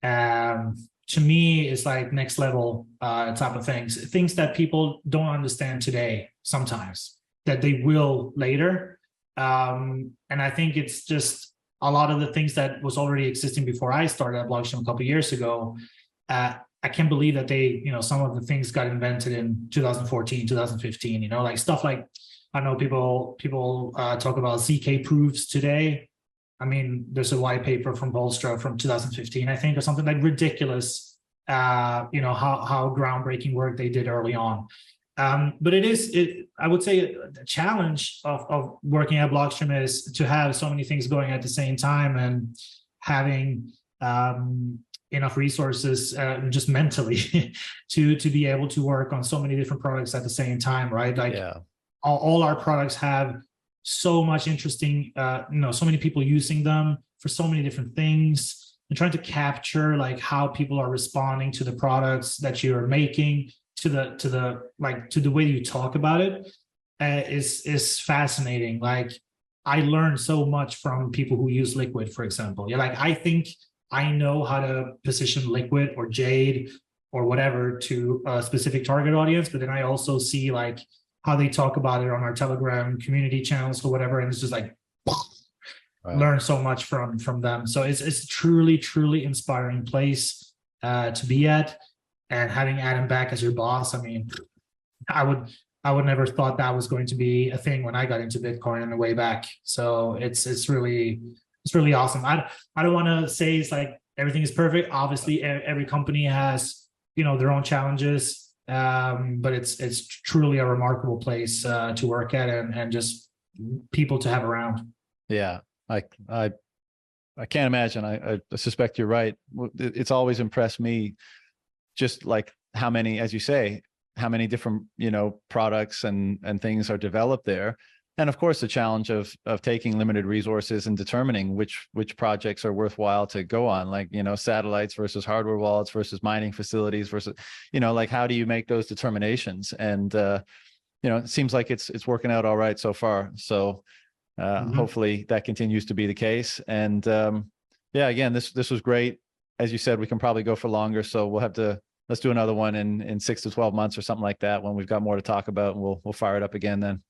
to me, it's like next level type of things that people don't understand today sometimes, that they will later. And I think it's just a lot of the things that was already existing before I started at Blockstream a couple of years ago. I can't believe that some of the things got invented in 2014, 2015, like stuff like, I know people talk about ZK proofs today. I mean, there's a white paper from Bolstra from 2015, I think, or something like ridiculous, how groundbreaking work they did early on. But I would say the challenge of working at Blockstream is to have so many things going at the same time and having enough resources just mentally to be able to work on so many different products at the same time, right? Like all our products have so much interesting, so many people using them for so many different things, and trying to capture like how people are responding to the products that you're making, to the way you talk about it, is fascinating. Like I learned so much from people who use Liquid, for example. I think I know how to position Liquid or Jade or whatever to a specific target audience, but then I also see like how they talk about it on our Telegram community channels or whatever, and it's just like learn so much from them. So it's truly inspiring place to be at, and having Adam back as your boss. I mean, I would never thought that was going to be a thing when I got into Bitcoin on the way back. So it's really awesome. I don't want to say it's like everything is perfect. Obviously, every company has their own challenges. But it's truly a remarkable place to work at, and just people to have around. Yeah, I can't imagine. I suspect you're right. It's always impressed me, just like how many, as you say, how many different products and things are developed there. And of course, the challenge of taking limited resources and determining which projects are worthwhile to go on, like, satellites versus hardware wallets versus mining facilities versus, like, how do you make those determinations? And, it seems like it's working out all right so far. So hopefully that continues to be the case. And again, this was great. As you said, we can probably go for longer. So let's do another one in 6 to 12 months or something like that, when we've got more to talk about, and we'll fire it up again then.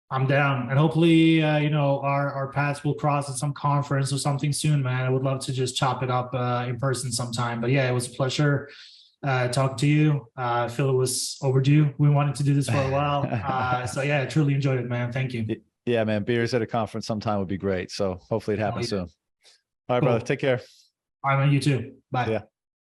I'm down, and hopefully, our paths will cross at some conference or something soon, man. I would love to just chop it up in person sometime. But yeah, it was a pleasure talking to you. I feel it was overdue. We wanted to do this for a while. So yeah, I truly enjoyed it, man. Thank you. Yeah, man. Beers at a conference sometime would be great. So hopefully it happens soon. All right, brother. Take care. All right, man. You too. Bye. Yeah.